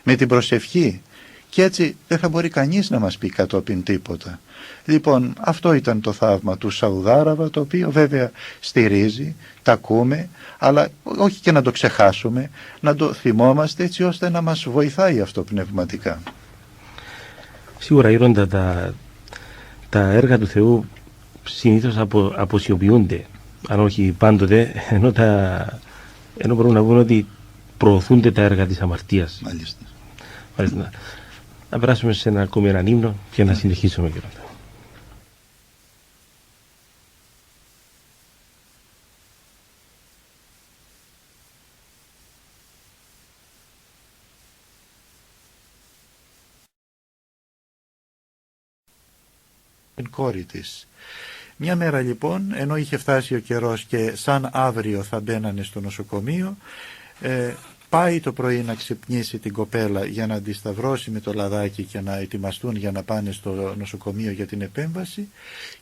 με την προσευχή, και έτσι δεν θα μπορεί κανείς να μας πει κατόπιν τίποτα. Λοιπόν, αυτό ήταν το θαύμα του Σαουδάραβα, το οποίο βέβαια στηρίζει, τα ακούμε, αλλά όχι και να το ξεχάσουμε, να το θυμόμαστε έτσι ώστε να μας βοηθάει αυτό πνευματικά. Σίγουρα, Γέροντα, τα έργα του Θεού συνήθως αποσιοποιούνται, αν όχι πάντοτε, ενώ μπορούμε να πούμε ότι προωθούνται τα έργα της αμαρτίας. Μάλιστα. Να περάσουμε σε ακόμη έναν ύμνο και να συνεχίσουμε, Γέροντα. Κόρη της. Μια μέρα λοιπόν, ενώ είχε φτάσει ο καιρός και σαν αύριο θα μπαίνανε στο νοσοκομείο, πάει το πρωί να ξυπνήσει την κοπέλα για να αντισταυρώσει με το λαδάκι και να ετοιμαστούν για να πάνε στο νοσοκομείο για την επέμβαση,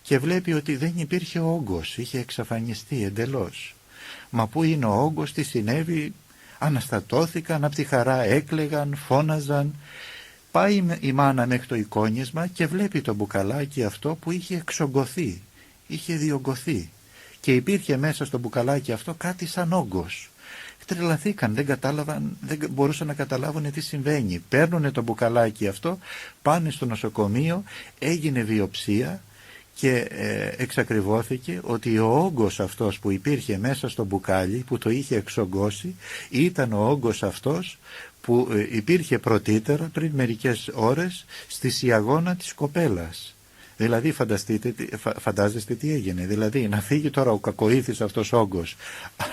και βλέπει ότι δεν υπήρχε ο όγκος, είχε εξαφανιστεί εντελώς. Μα πού είναι ο όγκος, τι συνέβη? Αναστατώθηκαν, απ' τη χαρά έκλαιγαν, φώναζαν. Πάει η μάνα μέχρι το εικόνισμα και βλέπει το μπουκαλάκι αυτό που είχε εξογκωθεί, είχε διωγγωθεί, και υπήρχε μέσα στο μπουκαλάκι αυτό κάτι σαν όγκος. Τρελαθήκαν, δεν μπορούσαν να καταλάβουν τι συμβαίνει. Παίρνουνε το μπουκαλάκι αυτό, πάνε στο νοσοκομείο, έγινε βιοψία και εξακριβώθηκε ότι ο όγκος αυτός που υπήρχε μέσα στο μπουκάλι, που το είχε εξογκώσει, ήταν ο όγκος αυτός που υπήρχε πρωτήτερα πριν μερικές ώρες στη σιαγώνα της κοπέλας. Δηλαδή φαντάζεστε τι έγινε. Δηλαδή να φύγει τώρα ο κακοήθης αυτός όγκος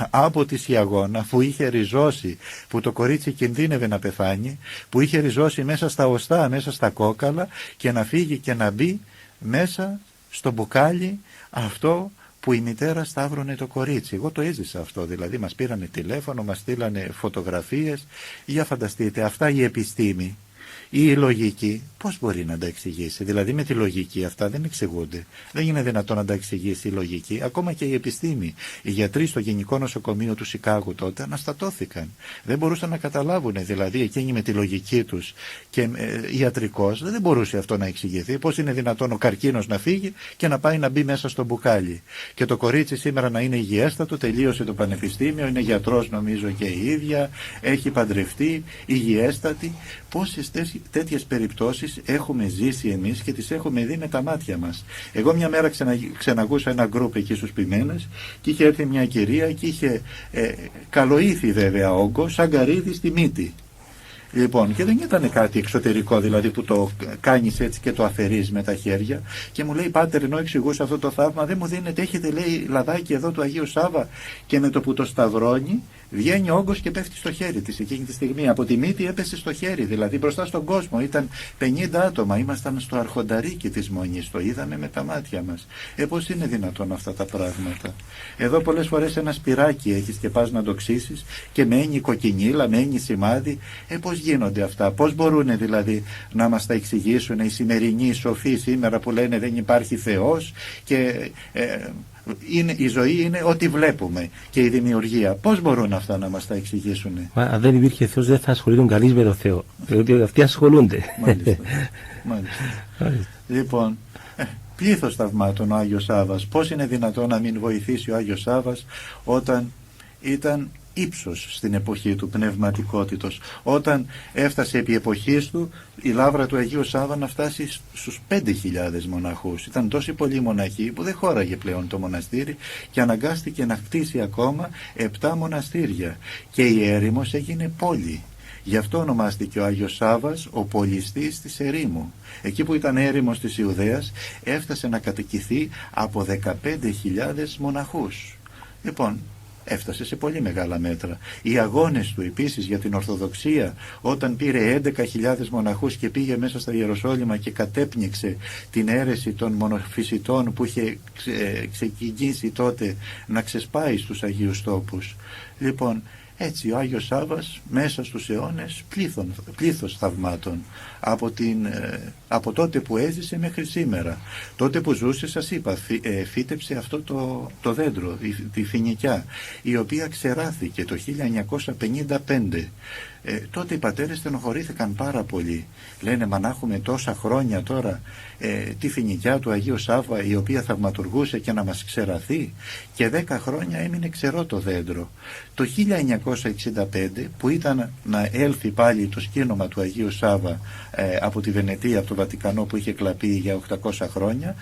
από τη σιαγώνα που είχε ριζώσει, που το κορίτσι κινδύνευε να πεθάνει, που είχε ριζώσει μέσα στα οστά, μέσα στα κόκαλα, και να φύγει και να μπει μέσα στο μπουκάλι αυτό που η μητέρα σταύρωνε το κορίτσι. Εγώ το έζησα αυτό, δηλαδή μας πήρανε τηλέφωνο, μας στείλανε φωτογραφίες. Για φανταστείτε, αυτά η επιστήμη ή η λογική πώς μπορεί να τα εξηγήσει? Δηλαδή με τη λογική αυτά δεν εξηγούνται. Δεν είναι δυνατόν να τα εξηγήσει η λογική. Ακόμα και η επιστήμη. Οι γιατροί στο Γενικό Νοσοκομείο του Σικάγου τότε αναστατώθηκαν. Δεν μπορούσαν να καταλάβουν, δηλαδή εκείνοι με τη λογική τους και ιατρικός δεν μπορούσε αυτό να εξηγηθεί. Πώς είναι δυνατόν ο καρκίνος να φύγει και να πάει να μπει μέσα στο μπουκάλι? Και το κορίτσι σήμερα να είναι υγιέστατο, τελείωσε το πανεπιστήμιο, είναι γιατρός νομίζω και η ίδια, έχει παντρευτεί, υγιέστατη. Πόσες τέτοιες περιπτώσεις έχουμε ζήσει εμείς και τις έχουμε δει με τα μάτια μας. Εγώ μια μέρα ξανακούσα ένα γκρουπ εκεί στους Ποιμένες και είχε έρθει μια κυρία και είχε καλοήθη βέβαια όγκο, σαν καρύδι στη μύτη. Λοιπόν, και δεν ήταν κάτι εξωτερικό, δηλαδή που το κάνεις έτσι και το αφαιρείς με τα χέρια, και μου λέει, πάτερ, ενώ εξηγούσα αυτό το θαύμα, δεν μου δίνετε, έχετε λέει λαδάκι εδώ του Αγίου Σάβα, και με το που το σταυρώνει βγαίνει ο όγκος και πέφτει στο χέρι της εκείνη τη στιγμή. Από τη μύτη έπεσε στο χέρι, δηλαδή μπροστά στον κόσμο. Ήταν 50 άτομα, ήμασταν στο αρχονταρίκι της Μονής, το είδαμε με τα μάτια μας. Πώς είναι δυνατόν αυτά τα πράγματα? Εδώ πολλές φορές ένα σπυράκι έχεις και πας να το ξύσεις και μένει κοκκινίλα, μένει σημάδι. Πώς γίνονται αυτά? Πώς μπορούν δηλαδή να μας τα εξηγήσουν οι σημερινοί σοφοί σήμερα που λένε δεν υπάρχει Θεός και η ζωή είναι ό,τι βλέπουμε και η δημιουργία? Πώς μπορούν αυτά να μας τα εξηγήσουν? Αν δεν υπήρχε Θεός δεν θα ασχολούνται κανείς με το Θεό, διότι αυτοί ασχολούνται. Μάλιστα. Λοιπόν, πλήθος θαυμάτων ο Άγιος Σάββας. Πώς είναι δυνατόν να μην βοηθήσει ο Άγιος Σάββας όταν ήταν ύψος στην εποχή του πνευματικότητος, όταν έφτασε επί εποχής του η λάβρα του Αγίου Σάββα να φτάσει στους 5.000 μοναχούς. Ήταν τόσοι πολλοί μοναχοί που δεν χώραγε πλέον το μοναστήρι και αναγκάστηκε να χτίσει ακόμα 7 μοναστήρια και η έρημος έγινε πόλη. Γι' αυτό ονομάστηκε ο Άγιος Σάββας ο πολιστής της ερήμου. Εκεί που ήταν έρημος της Ιουδαίας έφτασε να κατοικηθεί από 15.000 μοναχούς. Λοιπόν, έφτασε σε πολύ μεγάλα μέτρα. Οι αγώνες του επίσης για την Ορθοδοξία, όταν πήρε 11.000 μοναχούς και πήγε μέσα στα Ιεροσόλυμα και κατέπνιξε την αίρεση των μονοφυσιτών που είχε ξεκινήσει τότε να ξεσπάει στους Αγίους Τόπους. Λοιπόν, έτσι ο Άγιος Σάββας μέσα στους αιώνες πλήθος θαυμάτων από τότε που έζησε μέχρι σήμερα. Τότε που ζούσε, σας είπα, φύτεψε αυτό το δέντρο, τη φοινικιά, η οποία ξεράθηκε το 1955. Τότε οι πατέρες στενοχωρήθηκαν πάρα πολύ. Λένε, μα να έχουμε τόσα χρόνια τώρα τη φοινικιά του Αγίου Σάββα, η οποία θαυματουργούσε, και να μας ξεραθεί? Και 10 χρόνια έμεινε ξερό το δέντρο. Το 1965, που ήταν να έλθει πάλι το σκήνομα του Αγίου Σάββα από τη Βενετία, από το Βατικανό που είχε κλαπεί για 800 χρόνια,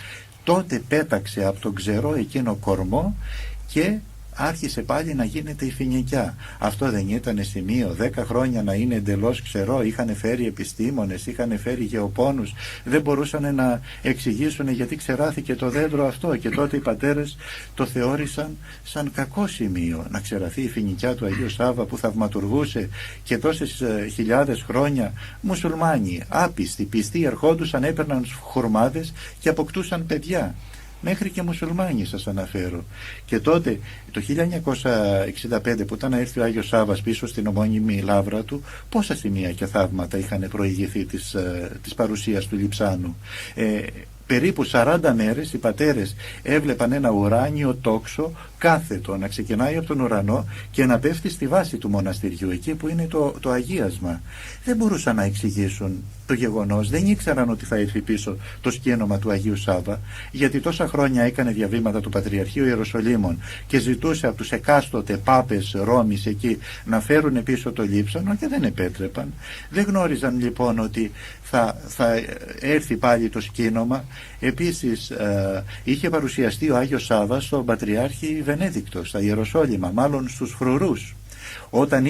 τότε πέταξε από τον ξερό εκείνο κορμό και άρχισε πάλι να γίνεται η φοινικιά. Αυτό δεν ήταν σημείο 10 χρόνια να είναι εντελώς ξερό? Είχαν φέρει επιστήμονες, είχαν φέρει γεωπόνους, δεν μπορούσαν να εξηγήσουν γιατί ξεράθηκε το δέντρο αυτό, και τότε οι πατέρες το θεώρησαν σαν κακό σημείο να ξεραθεί η φοινικιά του Αγίου Σάββα που θαυματουργούσε και τόσες χιλιάδες χρόνια. Μουσουλμάνοι άπιστοι, πιστοί, ερχόντουσαν, έπαιρναν χουρμάδες και αποκτούσαν παιδιά. Μέχρι και μουσουλμάνοι σας αναφέρω. Και τότε το 1965 που ήταν να έρθει ο Άγιος Σάββας πίσω στην ομώνυμη λάβρα του, πόσα σημεία και θαύματα είχαν προηγηθεί της παρουσίας του λειψάνου. Περίπου 40 μέρες οι πατέρες έβλεπαν ένα ουράνιο τόξο κάθετο να ξεκινάει από τον ουρανό και να πέφτει στη βάση του μοναστηριού, εκεί που είναι το αγίασμα. Δεν μπορούσαν να εξηγήσουν το γεγονός, δεν ήξεραν ότι θα έρθει πίσω το σκήνομα του Αγίου Σάββα, γιατί τόσα χρόνια έκανε διαβήματα του Πατριαρχείου Ιεροσολύμων και ζητούσε από τους εκάστοτε πάπες Ρώμης εκεί να φέρουν πίσω το λείψανο και δεν επέτρεπαν. Δεν γνώριζαν λοιπόν ότι θα έρθει πάλι το σκήνομα. Επίσης είχε παρουσιαστεί ο Άγιος Σάββας στον Πατριάρχη Βενέδικτο, στα Ιεροσόλυμα, μάλλον στους φρουρούς. Όταν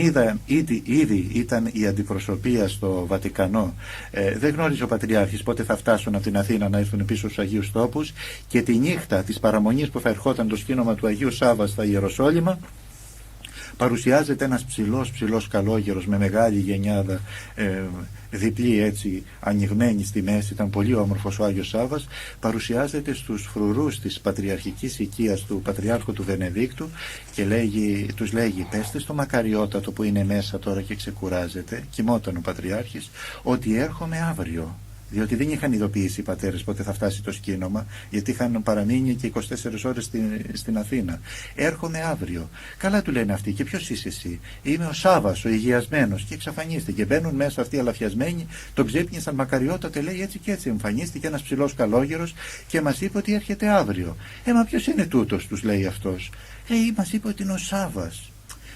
ήδη ήταν η αντιπροσωπεία στο Βατικανό, δεν γνώριζε ο Πατριάρχης πότε θα φτάσουν από την Αθήνα να έρθουν πίσω στους Αγίους Τόπους, και τη νύχτα της παραμονής που θα ερχόταν το σκήνομα του Αγίου Σάββα στα Ιεροσόλυμα, παρουσιάζεται ένας ψηλός καλόγερος με μεγάλη γενιάδα, διπλή έτσι, ανοιγμένη στη μέση. Ήταν πολύ όμορφος ο Άγιος Σάββας. Παρουσιάζεται στους φρουρούς της πατριαρχικής οικίας του Πατριάρχου του Βενεδίκτου και τους λέγει, πέστε στο μακαριότατο που είναι μέσα τώρα και ξεκουράζεται, κοιμόταν ο Πατριάρχης, ότι έρχομαι αύριο. Διότι δεν είχαν ειδοποιήσει οι πατέρες πότε θα φτάσει το σκήνομα, γιατί είχαν παραμείνει και 24 ώρες στην Αθήνα. Έρχομαι αύριο. Καλά, του λένε αυτοί, και ποιος είσαι εσύ? Είμαι ο Σάββας, ο υγιασμένος. Και εξαφανίστηκε. Μπαίνουν μέσα αυτοί αλαφιασμένοι, τον ξύπνησαν μακαριότατε, λέει, έτσι και έτσι. Εμφανίστηκε ένας ψηλός καλόγερος και μας είπε ότι έρχεται αύριο. Μα ποιος είναι τούτος, τους λέει αυτός? Μας είπε ότι είναι ο Σάββας.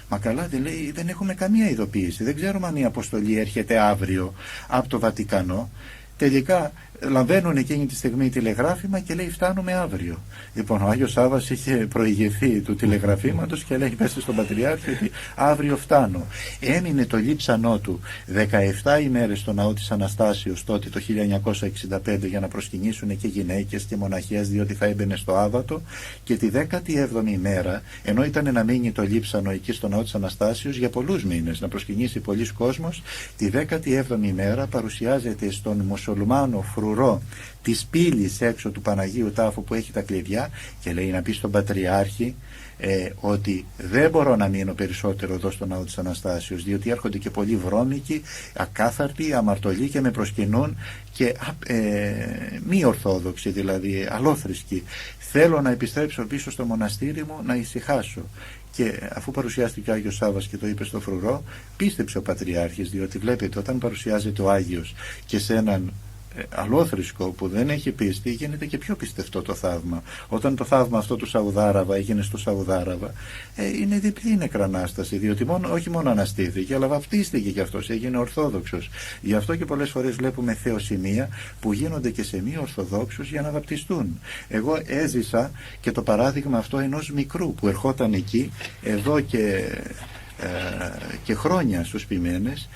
Μα καλά, λέει, δεν έχουμε καμία ειδοποίηση. Δεν ξέρουμε αν η αποστολή έρχεται αύριο από το Βατικανό. Τελικά λαμβάνουν εκείνη τη στιγμή τηλεγράφημα και λέει φτάνουμε αύριο. Λοιπόν, ο Άγιος Σάββας είχε προηγηθεί του τηλεγραφήματος και λέει πέστε στον Πατριάρχη ότι αύριο φτάνω. Έμεινε το λείψανό του 17 ημέρες στο ναό της Αναστάσεως τότε το 1965 για να προσκυνήσουν και γυναίκες και μοναχές, διότι θα έμπαινε στο Άββατο, και τη 17η ημέρα, ενώ ήταν να μείνει το λείψανο εκεί στο ναό της Αναστάσεως για πολλούς μήνες, να προσκυνήσει πολλοί κόσμος, τη 17η ημέρα παρουσιάζεται στον μουσουλμάνο φρουρό της πύλης έξω του Παναγίου Τάφου που έχει τα κλειδιά και λέει να πει στον Πατριάρχη ότι δεν μπορώ να μείνω περισσότερο εδώ στο ναό της Αναστάσεως, διότι έρχονται και πολλοί βρώμικοι, ακάθαρτοι, αμαρτωλοί και με προσκυνούν και μη ορθόδοξοι, δηλαδή αλόθρησκοι. Θέλω να επιστρέψω πίσω στο μοναστήρι μου να ησυχάσω. Και αφού παρουσιάστηκε ο Άγιος Σάββας και το είπε στο φρουρό, πίστεψε ο Πατριάρχης, διότι βλέπετε όταν παρουσιάζεται ο Άγιος και σε έναν αλόθρησκο που δεν έχει πίστη, γίνεται και πιο πιστευτό το θαύμα. Όταν το θαύμα αυτό του Σαουδάραβα έγινε στο Σαουδάραβα, είναι διπλή νεκρανάσταση, διότι όχι μόνο αναστήθηκε, αλλά βαπτίστηκε κι αυτός, έγινε Ορθόδοξος. Γι' αυτό και πολλές φορές βλέπουμε θεοσημεία που γίνονται και σε μη Ορθοδόξους για να βαπτιστούν. Εγώ έζησα και το παράδειγμα αυτό ενός μικρού που ερχόταν εκεί εδώ και χρόνια στους Ποιμένες,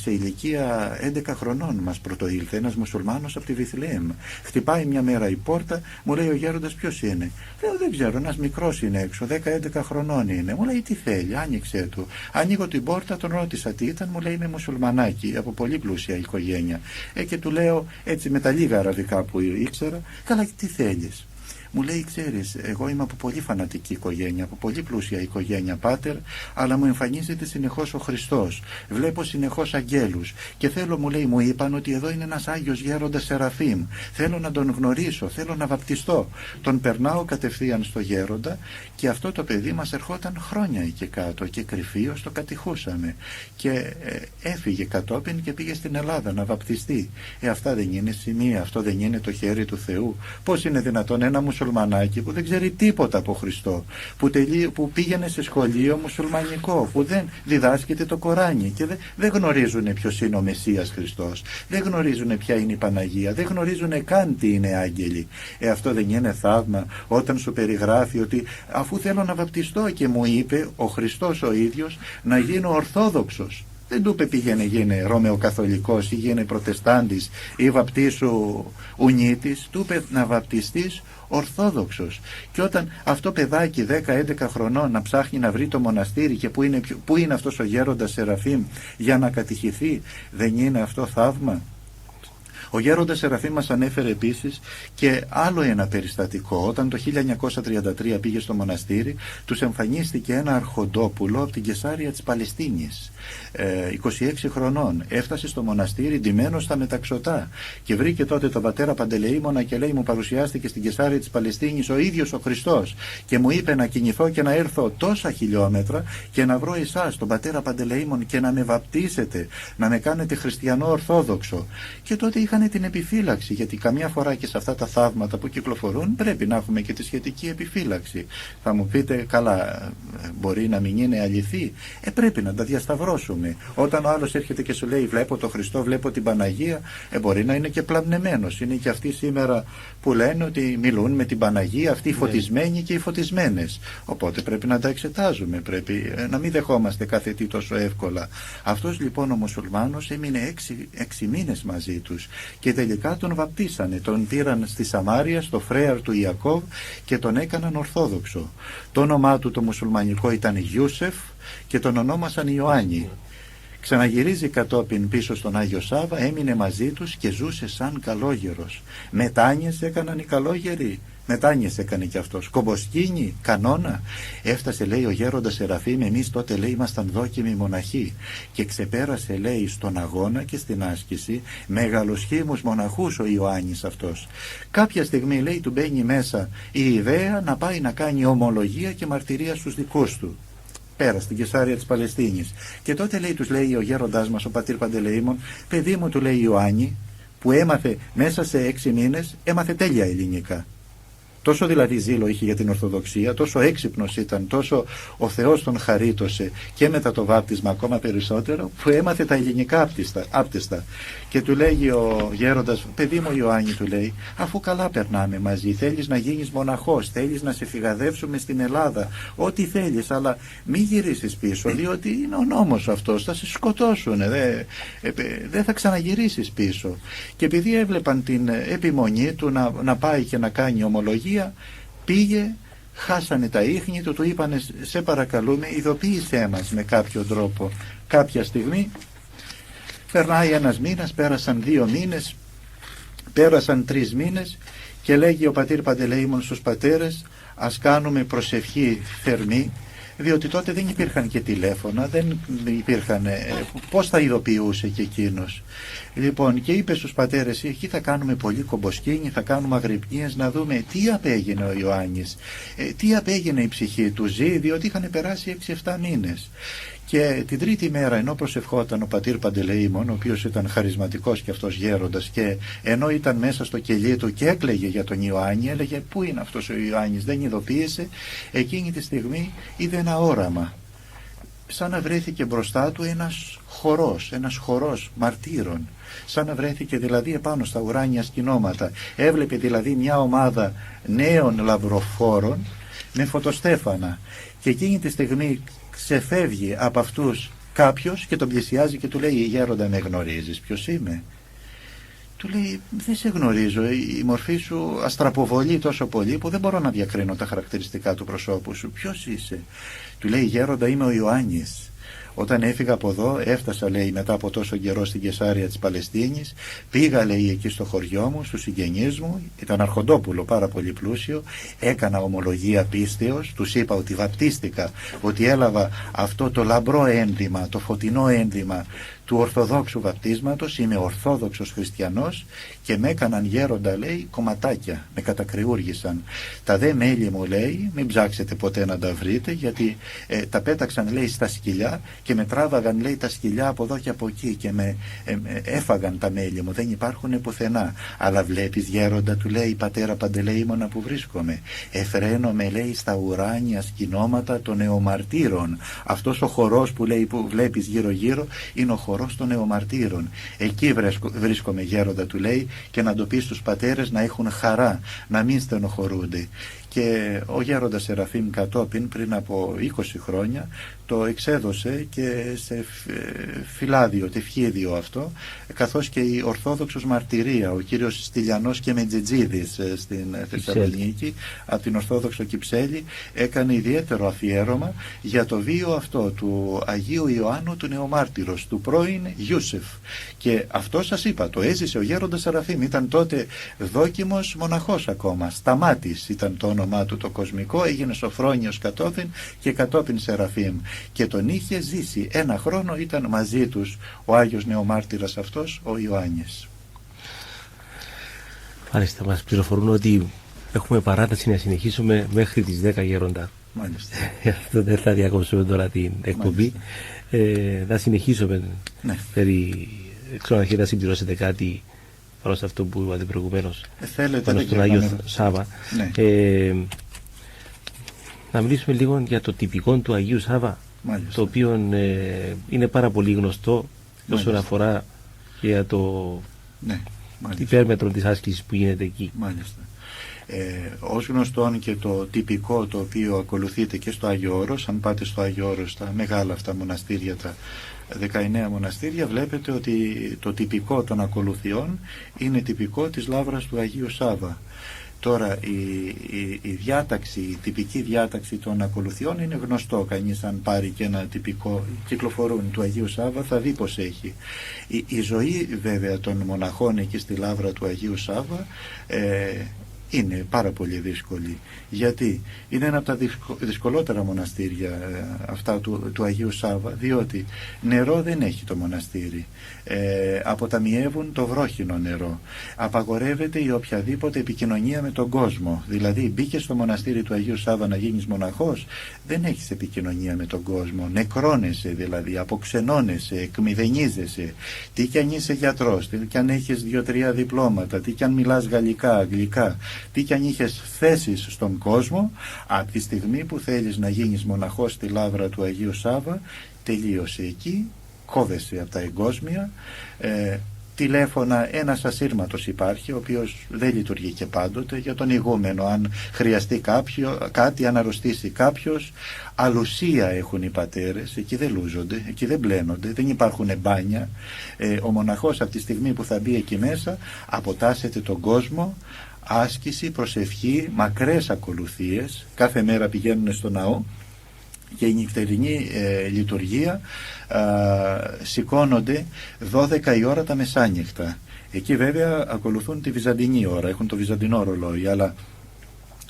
σε ηλικία 11 χρονών μας πρωτοήλθε ένας μουσουλμάνος από τη Βιθλεέμ. Χτυπάει μια μέρα η πόρτα, μου λέει ο γέροντας ποιος είναι? Λέω δεν ξέρω, ένας μικρός είναι έξω, 10-11 χρονών είναι. Μου λέει τι θέλει, άνοιξε του. Ανοίγω την πόρτα, τον ρώτησα τι ήταν, μου λέει είμαι μουσουλμανάκι από πολύ πλούσια οικογένεια. Και του λέω έτσι με τα λίγα αραβικά που ήξερα, καλά τι θέλεις? Μου λέει ξέρεις, εγώ είμαι από πολύ φανατική οικογένεια, από πολύ πλούσια οικογένεια πάτερ, αλλά μου εμφανίζεται συνεχώς ο Χριστός, βλέπω συνεχώς αγγέλους και θέλω, μου λέει, μου είπαν ότι εδώ είναι ένας Άγιος Γέροντας Σεραφείμ, θέλω να τον γνωρίσω, θέλω να βαπτιστώ. Τον περνάω κατευθείαν στο Γέροντα και αυτό το παιδί μας ερχόταν χρόνια εκεί κάτω και κρυφίως το κατηχούσαμε και έφυγε κατόπιν και πήγε στην Ελλάδα να βαπτιστεί. Αυτά δεν είναι σημεία, αυτό δεν είναι το χέρι του Θεού? Πώς είναι δυνατόν ένα μουσουλμανάκι που δεν ξέρει τίποτα από Χριστό, που πήγαινε σε σχολείο μουσουλμανικό, που δεν διδάσκεται το Κοράνι και δεν γνωρίζουν ποιος είναι ο Μεσσίας Χριστός, δεν γνωρίζουν ποια είναι η Παναγία, δεν γνωρίζουν καν τι είναι άγγελοι. Αυτό δεν είναι θαύμα όταν σου περιγράφει ότι αφού θέλω να βαπτιστώ και μου είπε ο Χριστός ο ίδιος να γίνω Ορθόδοξος? Δεν του είπε πήγαινε γίνε Ρωμαιοκαθολικός ή γίνε Προτεστάντης ή βαπτίσου Ουνίτης, του είπε να βαπτιστείς Ορθόδοξος. Και όταν αυτό παιδάκι 10-11 χρονών να ψάχνει να βρει το μοναστήρι και πού είναι αυτός ο γέροντας Σεραφείμ για να κατηχηθεί, δεν είναι αυτό θαύμα? Ο γέροντας Σεραφείμ μας ανέφερε επίσης και άλλο ένα περιστατικό. Όταν το 1933 πήγε στο μοναστήρι, τους εμφανίστηκε ένα αρχοντόπουλο από την Κεσάρια της Παλαιστίνης, 26 χρονών. Έφτασε στο μοναστήρι ντυμένος στα μεταξωτά και βρήκε τότε τον πατέρα Παντελεήμονα και λέει, μου παρουσιάστηκε στην Κεσάρια της Παλαιστίνης ο ίδιος ο Χριστός και μου είπε να κινηθώ και να έρθω τόσα χιλιόμετρα και να βρω εσάς τον πατέρα Παντελεήμον και να με βαπτίσετε, να με κάνετε χριστιανό Ορθόδοξο. Και τότε είχαν την επιφύλαξη, γιατί καμιά φορά και σε αυτά τα θαύματα που κυκλοφορούν πρέπει να έχουμε και τη σχετική επιφύλαξη. Θα μου πείτε, καλά, μπορεί να μην είναι αληθή? Πρέπει να τα διασταυρώσουμε. Όταν ο άλλος έρχεται και σου λέει βλέπω τον Χριστό, βλέπω την Παναγία, μπορεί να είναι και πλαμνεμένος. Είναι και αυτοί σήμερα που λένε ότι μιλούν με την Παναγία, αυτοί οι φωτισμένοι και οι φωτισμένες. Οπότε πρέπει να τα εξετάζουμε, πρέπει να μην δεχόμαστε κάθε τι τόσο εύκολα. Αυτός λοιπόν ο μουσουλμάνος έμεινε 6 μήνες μαζί τους και τελικά τον βαπτίσανε, τον πήραν στη Σαμάρια, στο φρέαρ του Ιακώβ και τον έκαναν Ορθόδοξο. Το όνομά του το μουσουλμανικό ήταν Γιούσεφ και τον ονόμασαν Ιωάννη. Ξαναγυρίζει κατόπιν πίσω στον Άγιο Σάββα, έμεινε μαζί τους και ζούσε σαν καλόγερος. Μετάνιες έκαναν οι καλόγεροι, μετάνιες έκανε κι αυτός. Κομποσκίνη, κανόνα. Έφτασε, λέει, ο γέροντας Σεραφείμ, εμείς τότε, λέει, ήμασταν δόκιμοι μοναχοί και ξεπέρασε, λέει, στον αγώνα και στην άσκηση μεγαλοσχήμους μοναχούς ο Ιωάννης αυτός. Κάποια στιγμή, λέει, του μπαίνει μέσα η ιδέα να πάει να κάνει ομολογία και μαρτυρία στους δικούς του. Πέρα στην Κεσάρια της Παλαιστίνης. Και τότε, λέει, τους λέει ο γέροντάς μας, ο πατήρ Παντελεήμων, παιδί μου, του λέει Ιωάννη, που έμαθε μέσα σε 6 μήνες, έμαθε τέλεια ελληνικά. Τόσο δηλαδή ζήλο είχε για την Ορθοδοξία, τόσο έξυπνος ήταν, τόσο ο Θεός τον χαρίτωσε και μετά το βάπτισμα ακόμα περισσότερο, που έμαθε τα ελληνικά άπτεστα. Και του λέγει ο γέροντας, παιδί μου Ιωάννη, του λέει, αφού καλά περνάμε μαζί, θέλεις να γίνεις μοναχός, θέλεις να σε φυγαδεύσουμε στην Ελλάδα, ό,τι θέλεις, αλλά μη γυρίσεις πίσω, διότι είναι ο νόμος αυτός, θα σε σκοτώσουν, δεν θα ξαναγυρίσεις πίσω. Και επειδή έβλεπαν την επιμονή του να πάει και να κάνει ομολογία, πήγε, χάσανε τα ίχνη του, του είπανε, σε παρακαλούμε, ειδοποίησέ μας με κάποιο τρόπο. Κάποια στιγμή περνάει ένας μήνας, πέρασαν 2 μήνες, πέρασαν 3 μήνες και λέγει ο πατήρ Παντελεήμων στους πατέρες, ας κάνουμε προσευχή θερμή, διότι τότε δεν υπήρχαν και τηλέφωνα, δεν υπήρχαν, πώς θα ειδοποιούσε και εκείνος. Λοιπόν, και είπε στους πατέρες, εκεί θα κάνουμε πολύ κομποσκίνη, θα κάνουμε αγρυπνίες, να δούμε τι απέγινε ο Ιωάννης, τι απέγινε η ψυχή του, ζει, διότι είχαν περάσει 6-7 μήνες. Και την τρίτη μέρα, ενώ προσευχόταν ο πατήρ Παντελεήμων, ο οποίος ήταν χαρισματικός και αυτός γέροντας, και ενώ ήταν μέσα στο κελί του και έκλαιγε για τον Ιωάννη, έλεγε πού είναι αυτός ο Ιωάννης, δεν ειδοποίησε, εκείνη τη στιγμή είδε ένα όραμα. Σαν να βρέθηκε μπροστά του ένας χορός μαρτύρων, σαν να βρέθηκε δηλαδή επάνω στα ουράνια σκηνώματα. Έβλεπε δηλαδή μια ομάδα νέων λαμπροφόρων με φωτοστέφανα, και εκείνη τη στιγμή ξεφεύγει από αυτούς κάποιος και τον πλησιάζει και του λέει, γέροντα, με γνωρίζεις ποιος είμαι? Του λέει, δεν σε γνωρίζω, η μορφή σου αστραποβολεί τόσο πολύ που δεν μπορώ να διακρίνω τα χαρακτηριστικά του προσώπου σου. Ποιος είσαι? Του λέει, γέροντα, είμαι ο Ιωάννης. Όταν έφυγα από εδώ, έφτασα, λέει, μετά από τόσο καιρό στην Κεσάρια της Παλαιστίνης, πήγα, λέει, εκεί στο χωριό μου, στους συγγενείς μου, ήταν αρχοντόπουλο, πάρα πολύ πλούσιο, έκανα ομολογία πίστεως, τους είπα ότι βαπτίστηκα, ότι έλαβα αυτό το λαμπρό ένδυμα, το φωτεινό ένδυμα του Ορθοδόξου βαπτίσματος, είμαι Ορθόδοξος Χριστιανός, και με έκαναν γέροντα, λέει, κομματάκια, με κατακριούργησαν. Τα δε μέλη μου, λέει, μην ψάξετε ποτέ να τα βρείτε, γιατί τα πέταξαν, λέει, στα σκυλιά και με τράβαγαν, λέει, τα σκυλιά από εδώ και από εκεί και με έφαγαν τα μέλη μου, δεν υπάρχουν πουθενά. Αλλά βλέπεις, γέροντα, του λέει, πατέρα Παντελεήμονα, που βρίσκομαι, εφραίνομαι, λέει, στα ουράνια σκηνώματα των νεομαρτύρων. Αυτός ο χορός που, λέει, που βλέπεις γύρω γύρω είναι ο χορός των νεομαρτύρων. Εκεί βρίσκομαι, γέροντα, του λέει, και να το πει στους πατέρες να έχουν χαρά, να μην στενοχωρούνται. Και ο γέροντας Σεραφείμ κατόπιν, πριν από 20 χρόνια, το εξέδωσε και σε φυλάδιο, τευχίδιο αυτό, καθώς και η Ορθόδοξος Μαρτυρία, ο κύριος Στυλιανός και Μετζετζίδης στην Θεσσαλονίκη, από την Ορθόδοξο Κυψέλη, έκανε ιδιαίτερο αφιέρωμα για το βίο αυτό του Αγίου Ιωάννου του Νεομάρτυρος, του πρώην Ιούσεφ. Και αυτό σας είπα, το έζησε ο γέροντας Σεραφείμ, ήταν τότε δόκιμος μοναχός ακόμα, Σταμάτης ήταν το όνομά του το κοσμικό, έγινε Σοφρόνιος κατόπιν και κατόπιν Σεραφείμ, και τον είχε ζήσει 1 χρόνο, ήταν μαζί τους ο Άγιος Νεομάρτυρας αυτός, ο Ιωάννης. Μάλιστα, μας πληροφορούν ότι έχουμε παράταση να συνεχίσουμε μέχρι τις 10, γέροντα. Μάλιστα. Αυτό δεν θα διακόψουμε τώρα την εκπομπή. Θα συνεχίσουμε. Ναι. Ξέρω αν θα συμπληρώσετε κάτι πάνω σε αυτό που είπατε προηγουμένως, πάνω στον Άγιο Σάββα. Ναι. Να μιλήσουμε λίγο για το τυπικό του Αγίου Σάββα. Μάλιστα. Το οποίο είναι πάρα πολύ γνωστό όσον αφορά και για το υπέρμετρο της άσκησης που γίνεται εκεί. Μάλιστα. Ως γνωστόν και το τυπικό το οποίο ακολουθείται και στο Άγιο Όρος, αν πάτε στο Άγιο Όρος, τα μεγάλα αυτά μοναστήρια, τα 19 μοναστήρια, βλέπετε ότι το τυπικό των ακολουθιών είναι τυπικό της λάβρας του Αγίου Σάββα. Τώρα η διάταξη, η τυπική διάταξη των ακολουθιών είναι γνωστό. Κανείς αν πάρει και ένα τυπικό κυκλοφορούν του Αγίου Σάββα θα δει πως έχει. Η ζωή βέβαια των μοναχών εκεί στη λάβρα του Αγίου Σάββα είναι πάρα πολύ δύσκολη. Γιατί είναι ένα από τα δυσκολότερα μοναστήρια αυτά του Αγίου Σάββα, διότι νερό δεν έχει το μοναστήρι. Αποταμιεύουν το βρόχινο νερό. Απαγορεύεται η οποιαδήποτε επικοινωνία με τον κόσμο. Δηλαδή μπήκε στο μοναστήρι του Αγίου Σάββα να γίνεις μοναχός, δεν έχεις επικοινωνία με τον κόσμο. Νεκρώνεσαι δηλαδή, αποξενώνεσαι, εκμηδενίζεσαι. Τι κι αν είσαι γιατρός, τι κι αν έχεις 2-3 διπλώματα, τι κι αν μιλάς γαλλικά, αγγλικά. τι κι αν είχες θέσεις στον κόσμο, από τη στιγμή που θέλεις να γίνεις μοναχός στη λάβρα του Αγίου Σάβα, τελείωσε εκεί, κόβεσαι από τα εγκόσμια. Τηλέφωνα ένας ασύρματος υπάρχει, ο οποίος δεν λειτουργεί και πάντοτε, για τον ηγούμενο, αν χρειαστεί κάτι, αν αρρωστήσει κάποιος. Αλουσία έχουν οι πατέρες, εκεί δεν λούζονται, εκεί δεν μπλένονται, δεν υπάρχουν μπάνια. Ο μοναχός από τη στιγμή που θα μπει εκεί μέσα, αποτάσσεται τον κόσμο, άσκηση, προσευχή, μακρές ακολουθίες, κάθε μέρα πηγαίνουν στο ναό, και η νυχτερινή λειτουργία σηκώνονται 12 η ώρα τα μεσάνυχτα. Εκεί βέβαια ακολουθούν τη βυζαντινή ώρα, έχουν το βυζαντινό ρολόι, αλλά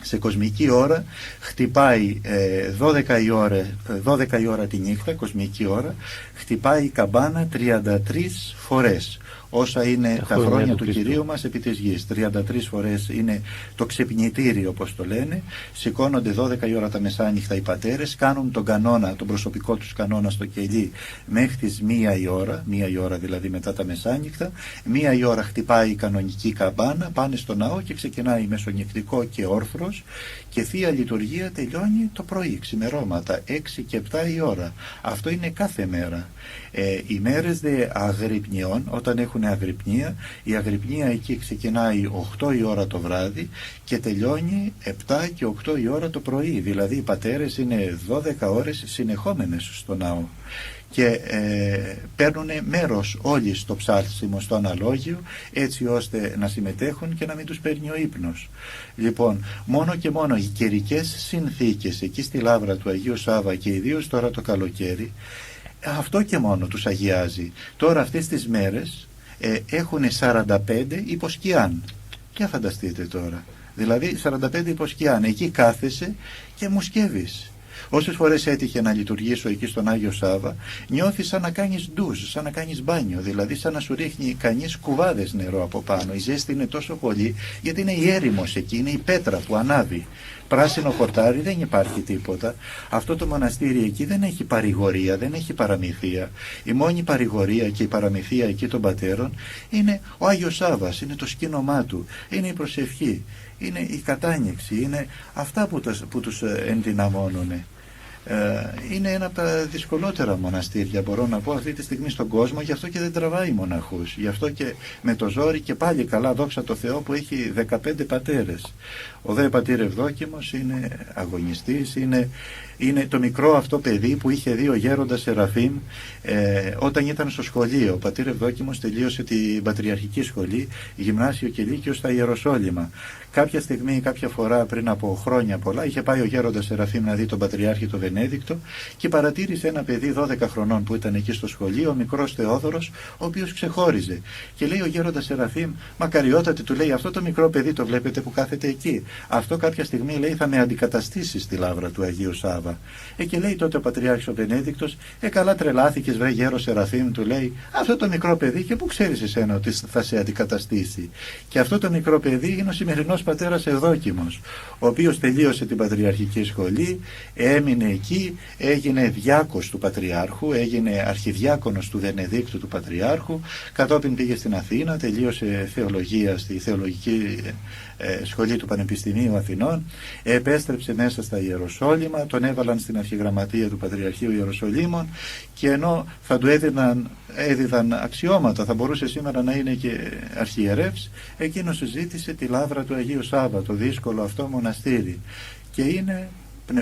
σε κοσμική ώρα χτυπάει 12 η ώρα τη νύχτα, κοσμική ώρα, χτυπάει η καμπάνα 33 φορές. Όσα είναι τα χρόνια του Κυρίου μας επί της γης. 33 φορές είναι το ξυπνητήριο, όπως το λένε. Σηκώνονται 12 η ώρα τα μεσάνυχτα οι πατέρες, κάνουν τον κανόνα, τον προσωπικό τους κανόνα στο κελί μέχρι τις 1 η ώρα, 1 η ώρα δηλαδή μετά τα μεσάνυχτα. 1 η ώρα χτυπάει η κανονική καμπάνα, πάνε στο ναό και ξεκινάει μεσονυχτικό και όρθρος, και Θεία Λειτουργία τελειώνει το πρωί, ξημερώματα, 6 και 7 η ώρα. Αυτό είναι κάθε μέρα. Οι μέρες δε αγρυπνιών, όταν έχουν αγρυπνία, η αγρυπνία εκεί ξεκινάει 8 η ώρα το βράδυ και τελειώνει 7 και 8 η ώρα το πρωί. Δηλαδή οι πατέρες είναι 12 ώρες συνεχόμενες στο ναό και παίρνουν μέρος όλοι στο ψάλτισιμο, στο αναλόγιο, έτσι ώστε να συμμετέχουν και να μην τους παίρνει ο ύπνος. Λοιπόν, μόνο και μόνο οι καιρικές συνθήκες εκεί στη λάβρα του Αγίου Σάβα, και ιδίως τώρα το καλοκαίρι, αυτό και μόνο τους αγιάζει. Τώρα αυτές τις μέρες έχουν 45 υποσκιάν. Και φανταστείτε τώρα, δηλαδή 45 υποσκιάν, εκεί κάθεσαι και μουσκεύεις. Όσες φορές έτυχε να λειτουργήσω εκεί στον Άγιο Σάβα, νιώθεις σαν να κάνεις ντουζ, σαν να κάνεις μπάνιο, δηλαδή σαν να σου ρίχνει κανείς κουβάδες νερό από πάνω. Η ζέστη είναι τόσο πολύ, γιατί είναι η έρημος εκεί, είναι η πέτρα που ανάβει. Πράσινο χορτάρι, δεν υπάρχει τίποτα. Αυτό το μοναστήρι εκεί δεν έχει παρηγορία, δεν έχει παραμυθία. Η μόνη παρηγορία και η παραμυθία εκεί των πατέρων είναι ο Άγιος Σάββας, είναι το σκήνομά του, είναι η προσευχή, είναι η κατάνοιξη, είναι αυτά που τους ενδυναμώνουν. Είναι ένα από τα δυσκολότερα μοναστήρια, μπορώ να πω, αυτή τη στιγμή στον κόσμο, γι' αυτό και δεν τραβάει μοναχούς, γι' αυτό και με το ζόρι, και πάλι καλά, δόξα τω Θεώ, που έχει 15 πατέρες. Ο δε πατήρ Ευδόκιμος είναι αγωνιστής, είναι το μικρό αυτό παιδί που είχε δει ο γέροντας Σεραφείμ όταν ήταν στο σχολείο. Ο πατήρ Ευδόκιμος τελείωσε την πατριαρχική σχολή, γυμνάσιο και λύκειο στα Ιεροσόλυμα. Κάποια στιγμή, κάποια φορά πριν από χρόνια πολλά, είχε πάει ο γέροντας Σεραφείμ να δει τον Πατριάρχη το Βενέδικτο και παρατήρησε ένα παιδί 12 χρονών που ήταν εκεί στο σχολείο, ο μικρός Θεόδωρος, ο οποίος ξεχώριζε. Και λέει ο γέροντας Σεραφείμ, μακαριότατη, του λέει, αυτό το μικρό παιδί το βλέπετε που κάθεται εκεί. Αυτό κάποια στιγμή, λέει, θα με αντικαταστήσει στη λάβρα του Αγίου Σάβα. Και λέει τότε ο Πατριάρχης ο Βενέδικτος, καλά τρελάθηκες βρε γέρο Σεραφείμ, του λέει, αυτό το μικρό παιδί, και πού ξέρεις εσένα ότι θα σε αντικαταστήσει? Και αυτό το μικρό παιδί είναι ο σημερινός πατέρας Ευδόκιμος, ο οποίος τελείωσε την πατριαρχική σχολή, έμεινε εκεί, έγινε διάκος του Πατριάρχου, έγινε αρχιδιάκονος του Βενεδίκτου του Πατριάρχου, κατόπιν πήγε στην Αθήνα, τελείωσε θεολογία στη θεολογική σχολή του Πανεπιστημίου Αθηνών, επέστρεψε μέσα στα Ιεροσόλυμα, τον έβαλαν στην αρχιγραμματεία του Πατριαρχείου Ιεροσολύμων, και ενώ θα του έδιδαν αξιώματα, θα μπορούσε σήμερα να είναι και αρχιερεύς, εκείνος ζήτησε τη λάβρα του Αγίου Σάββα, το δύσκολο αυτό μοναστήρι, και είναι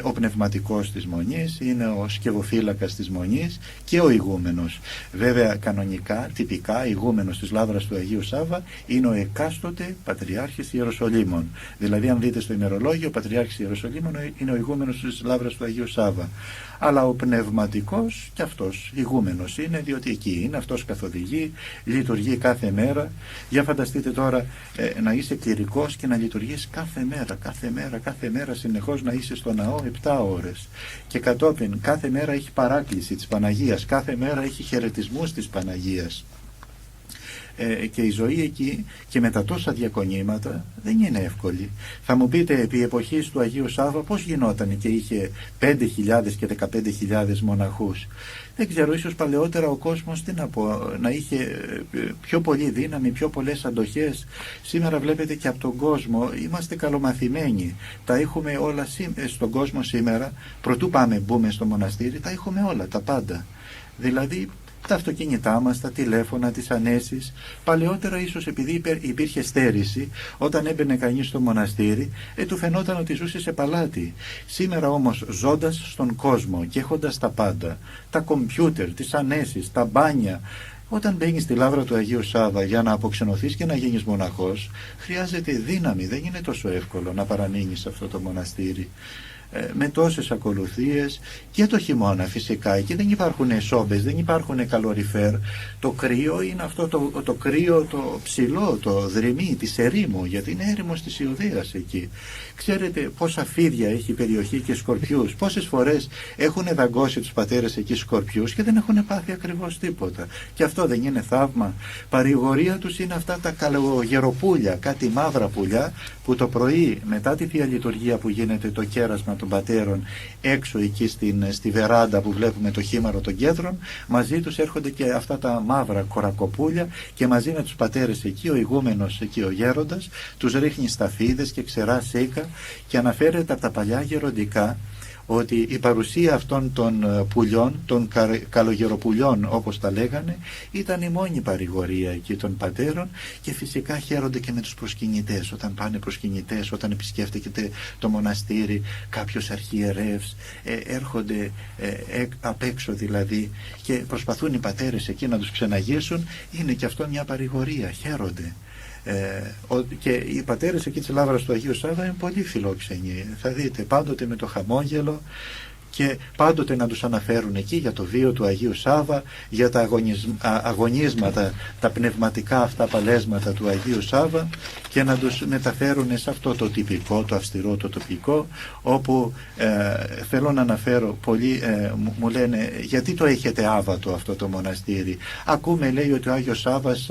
ο πνευματικός της Μονής, είναι ο σκευοφύλακας της Μονής και ο ηγούμενος. Βέβαια κανονικά, τυπικά, ηγούμενος της λάβρας του Αγίου Σάββα είναι ο εκάστοτε Πατριάρχης Ιεροσολύμων. Δηλαδή αν δείτε στο ημερολόγιο, ο Πατριάρχης Ιεροσολύμων είναι ο ηγούμενος της λάβρας του Αγίου Σάββα. Αλλά ο πνευματικός κι αυτός ηγούμενος είναι, διότι εκεί είναι, αυτός καθοδηγεί, λειτουργεί κάθε μέρα. Για φανταστείτε τώρα να είσαι κληρικός και να λειτουργείς κάθε μέρα συνεχώς, να είσαι στο ναό 7 ώρες. Και κατόπιν κάθε μέρα έχει παράκληση της Παναγίας, κάθε μέρα έχει χαιρετισμούς της Παναγίας. και η ζωή εκεί και με τα τόσα διακονήματα δεν είναι εύκολη. Θα μου πείτε, επί εποχής του Αγίου Σάββα πώς γινόταν και είχε 5.000 και 15.000 μοναχούς? Δεν ξέρω, ίσως παλαιότερα ο κόσμος να είχε πιο πολύ δύναμη, πιο πολλές αντοχές. Σήμερα βλέπετε και από τον κόσμο είμαστε καλομαθημένοι. Τα έχουμε όλα στον κόσμο σήμερα, προτού μπούμε στο μοναστήρι, τα έχουμε όλα, τα πάντα. Δηλαδή τα αυτοκίνητά μας, τα τηλέφωνα, τις ανέσεις. Παλαιότερα ίσως επειδή υπήρχε στέρηση, όταν έμπαινε κανείς στο μοναστήρι, του φαινόταν ότι ζούσε σε παλάτι. Σήμερα όμως, ζώντας στον κόσμο και έχοντας τα πάντα, τα κομπιούτερ, τις ανέσεις, τα μπάνια, όταν μπαίνεις στη λάβρα του Αγίου Σάββα για να αποξενωθείς και να γίνεις μοναχός, χρειάζεται δύναμη, δεν είναι τόσο εύκολο να παραμείνεις σε αυτό το μοναστήρι. Με τόσες ακολουθίες και το χειμώνα φυσικά. Εκεί δεν υπάρχουν σόμπες, δεν υπάρχουν καλοριφέρ. Το κρύο είναι αυτό το κρύο το ψηλό, το δρυμί της ερήμου, γιατί είναι έρημος της Ιουδαίας εκεί. Ξέρετε πόσα φίδια έχει η περιοχή και σκορπιούς, πόσες φορές έχουν δαγκώσει τους πατέρες εκεί σκορπιούς και δεν έχουν πάθει ακριβώς τίποτα. Και αυτό δεν είναι θαύμα? Παρηγορία τους είναι αυτά τα καλογεροπούλια, κάτι μαύρα πουλιά, που το πρωί μετά τη Θεία Λειτουργία που γίνεται το κέρασμα των πατέρων έξω εκεί στη βεράντα που βλέπουμε το χήμαρο των κέντρων, μαζί τους έρχονται και αυτά τα μαύρα κορακοπούλια και μαζί με τους πατέρες εκεί, ο ηγούμενος εκεί, ο γέροντας, τους ρίχνει σταφίδες και ξερά σίκα, και αναφέρεται από τα παλιά γεροντικά ότι η παρουσία αυτών των πουλιών, των καλογεροπουλιών όπως τα λέγανε, ήταν η μόνη παρηγορία εκεί των πατέρων. Και φυσικά χαίρονται και με τους προσκυνητές, όταν πάνε προσκυνητές, όταν επισκέφτεται το μοναστήρι κάποιος αρχιερεύς, έρχονται απ' έξω δηλαδή και προσπαθούν οι πατέρες εκεί να τους ξεναγήσουν. Είναι και αυτό μια παρηγορία, χαίρονται. Και οι πατέρες εκεί της λάβρας του Αγίου Σάββα είναι πολύ φιλόξενοι, θα δείτε, πάντοτε με το χαμόγελο, και πάντοτε να τους αναφέρουν εκεί για το βίο του Αγίου Σάββα, για τα αγωνίσματα, τα πνευματικά αυτά παλέσματα του Αγίου Σάββα, και να τους μεταφέρουν σε αυτό το τυπικό, το αυστηρό, το τοπικό, όπου θέλω να αναφέρω πολλοί μου λένε, γιατί το έχετε άβατο αυτό το μοναστήρι? Ακούμε, λέει, ότι ο Άγιος Σάββας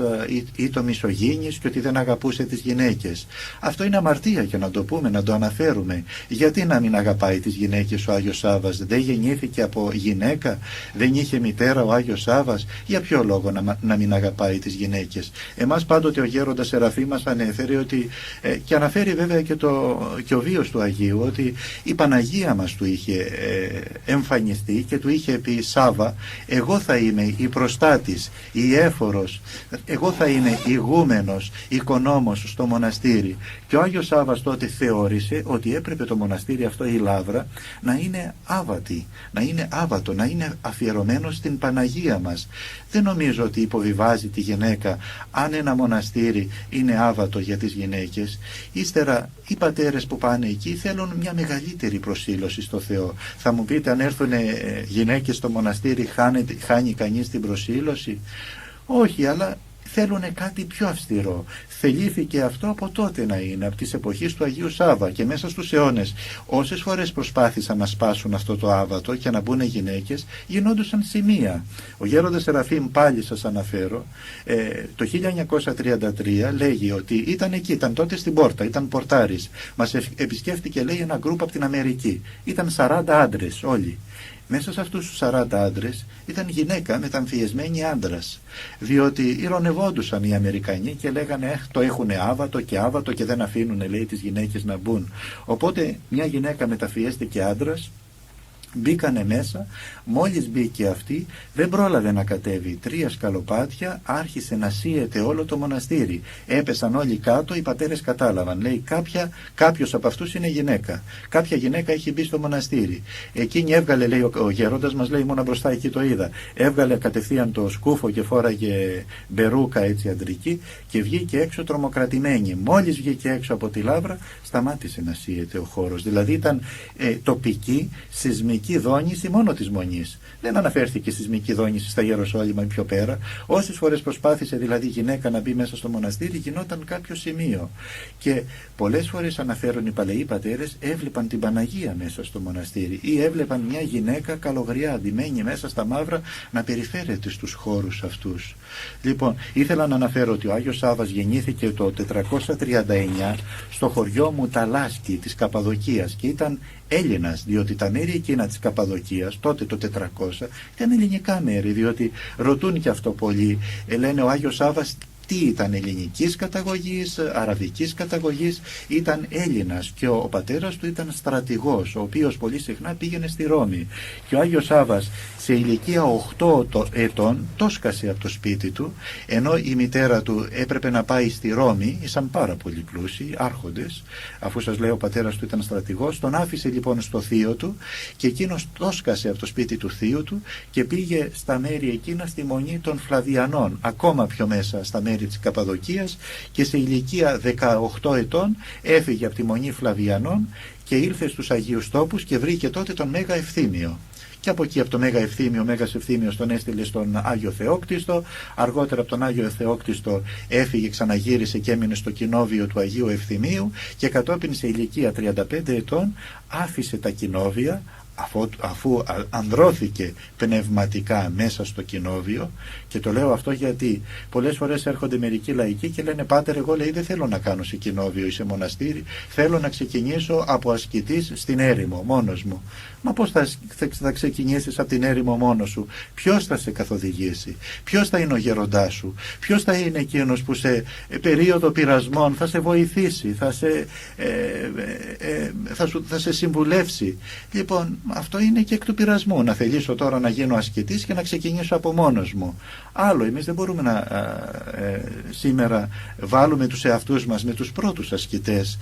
ήταν μισογίνης και ότι δεν αγαπούσε τις γυναίκες. Αυτό είναι αμαρτία, και να το πούμε, να το αναφέρουμε. Γιατί να μην αγαπάει τις γυναίκες ο Άγιος Σάββας? Δεν γεννήθηκε από γυναίκα? Δεν είχε μητέρα ο Άγιος Σάββας? Για ποιο λόγο να μην αγαπάει τις γυναίκες? Εμάς πάντοτε ο γέροντας Σεραφείμ μας ανέφερε ότι, και αναφέρει βέβαια και ο βίος του Αγίου, ότι η Παναγία μας του είχε εμφανιστεί και του είχε πει, Σάββα, εγώ θα είμαι η προστάτης, η έφορος, εγώ θα είμαι ηγούμενος, οικονόμος στο μοναστήρι. Και ο Άγιος Σάββας τότε θεώρησε ότι έπρεπε το μοναστήρι αυτό, η λάβρα, να είναι να είναι άβατο, να είναι αφιερωμένο στην Παναγία μας. Δεν νομίζω ότι υποβιβάζει τη γυναίκα αν ένα μοναστήρι είναι άβατο για τις γυναίκες. Ύστερα οι πατέρες που πάνε εκεί θέλουν μια μεγαλύτερη προσήλωση στο Θεό. Θα μου πείτε, αν έρθουν γυναίκες στο μοναστήρι χάνει κανείς την προσήλωση? Όχι, αλλά θέλουν κάτι πιο αυστηρό. Θελήθηκε αυτό από τότε να είναι, από τις εποχές του Αγίου Σάββα, και μέσα στους αιώνες όσες φορές προσπάθησαν να σπάσουν αυτό το άβατο και να μπουν γυναίκες, γινόντουσαν σημεία. Ο γέροντας Σεραφείμ, πάλι σας αναφέρω, το 1933 λέγει ότι ήταν εκεί, ήταν τότε στην πόρτα, ήταν πορτάρης. Μας επισκέφτηκε, λέει, ένα γκρουπ από την Αμερική. Ήταν 40 άντρες όλοι. Μέσα σε αυτούς τους 40 άντρες ήταν γυναίκα μεταμφιεσμένη άντρας, διότι ειρωνευόντουσαν οι Αμερικανοί και λέγανε το έχουν άβατο και δεν αφήνουν, λέει, τις γυναίκες να μπουν. Οπότε μια γυναίκα μεταφιέστηκε άντρας, μπήκανε μέσα. Μόλις μπήκε αυτή, δεν πρόλαβε να κατέβει 3 σκαλοπάτια, άρχισε να σύεται όλο το μοναστήρι. Έπεσαν όλοι κάτω, οι πατέρες κατάλαβαν, λέει, κάποιος από αυτούς είναι γυναίκα. Κάποια γυναίκα έχει μπει στο μοναστήρι. Εκείνη έβγαλε, λέει, ο γέροντας μας, λέει, μόνο μπροστά εκεί το είδα. Έβγαλε κατευθείαν το σκούφο και φόραγε μπερούκα έτσι αντρική και βγήκε έξω τρομοκρατημένη. Μόλις βγήκε έξω από τη λάβρα, σταμάτησε να σύεται ο χώρος. Δηλαδή ήταν τοπική, σεισμική Δόνηση μόνο της Μονής. Δεν αναφέρθηκε στη Σμική Δόνηση στα Ιεροσόλυμα ή πιο πέρα. Όσες φορές προσπάθησε δηλαδή η γυναίκα να μπει μέσα στο μοναστήρι, γινόταν κάποιο σημείο. Και πολλές φορές αναφέρουν οι παλαιοί πατέρες, έβλεπαν την Παναγία μέσα στο μοναστήρι ή έβλεπαν μια γυναίκα καλογριά, ντυμένη μέσα στα μαύρα, να περιφέρεται στους χώρους αυτούς. Λοιπόν, ήθελα να αναφέρω ότι ο Άγιος Σάββας γεννήθηκε το 439 στο χωριό Μουταλάσκη της Καπαδοκίας και ήταν Έλληνας, διότι τα μέρη εκείνα της Καπαδοκίας τότε το 400 ήταν ελληνικά μέρη, διότι ρωτούν και αυτό πολλοί, λένε ο Άγιος Σάββας τι ήταν, ελληνικής καταγωγής, αραβικής καταγωγής? Ήταν Έλληνας και ο πατέρας του ήταν στρατηγός, ο οποίος πολύ συχνά πήγαινε στη Ρώμη, και ο Άγιος Σάββας σε ηλικία 8 ετών το σκάσε από το σπίτι του, ενώ η μητέρα του έπρεπε να πάει στη Ρώμη, ήσαν πάρα πολύ πλούσιοι άρχοντες, αφού σας λέω ο πατέρας του ήταν στρατηγός. Τον άφησε λοιπόν στο θείο του και εκείνος το σκάσε από το σπίτι του θείου του και πήγε στα μέρη εκείνα στη Μονή των Φλαβιανών, ακόμα πιο μέσα στα μέρη της Καπαδοκίας, και σε ηλικία 18 ετών έφυγε από τη Μονή Φλαβιανών και ήλθε στους Αγίους Τόπους και βρήκε τότε τον Μέγα Ευθύμιο. Και από εκεί, από το Μέγα Ευθύμιο, ο Μέγας Ευθύμιος τον έστειλε στον Άγιο Θεόκτιστο. Αργότερα από τον Άγιο Θεόκτιστο έφυγε, ξαναγύρισε και έμεινε στο κοινόβιο του Αγίου Ευθυμίου και κατόπιν σε ηλικία 35 ετών άφησε τα κοινόβια, αφού ανδρώθηκε πνευματικά μέσα στο κοινόβιο. Και το λέω αυτό γιατί πολλές φορές έρχονται μερικοί λαϊκοί και λένε, πάτερ, εγώ λέει δεν θέλω να κάνω σε κοινόβιο ή σε μοναστήρι, θέλω να ξεκινήσω από ασκητής στην έρημο μόνος μου. Μα πώς θα ξεκινήσεις από την έρημο μόνος σου? Ποιος θα σε καθοδηγήσει? Ποιος θα είναι ο γέροντάς σου? Ποιος θα είναι εκείνος που σε περίοδο πειρασμών θα σε βοηθήσει, θα σε συμβουλεύσει? Λοιπόν, αυτό είναι και εκ του πειρασμού, να θελήσω τώρα να γίνω ασκητής και να ξεκινήσω από μόνος μου. Άλλο, εμείς δεν μπορούμε να σήμερα βάλουμε τους εαυτούς μας με τους πρώτους ασκητές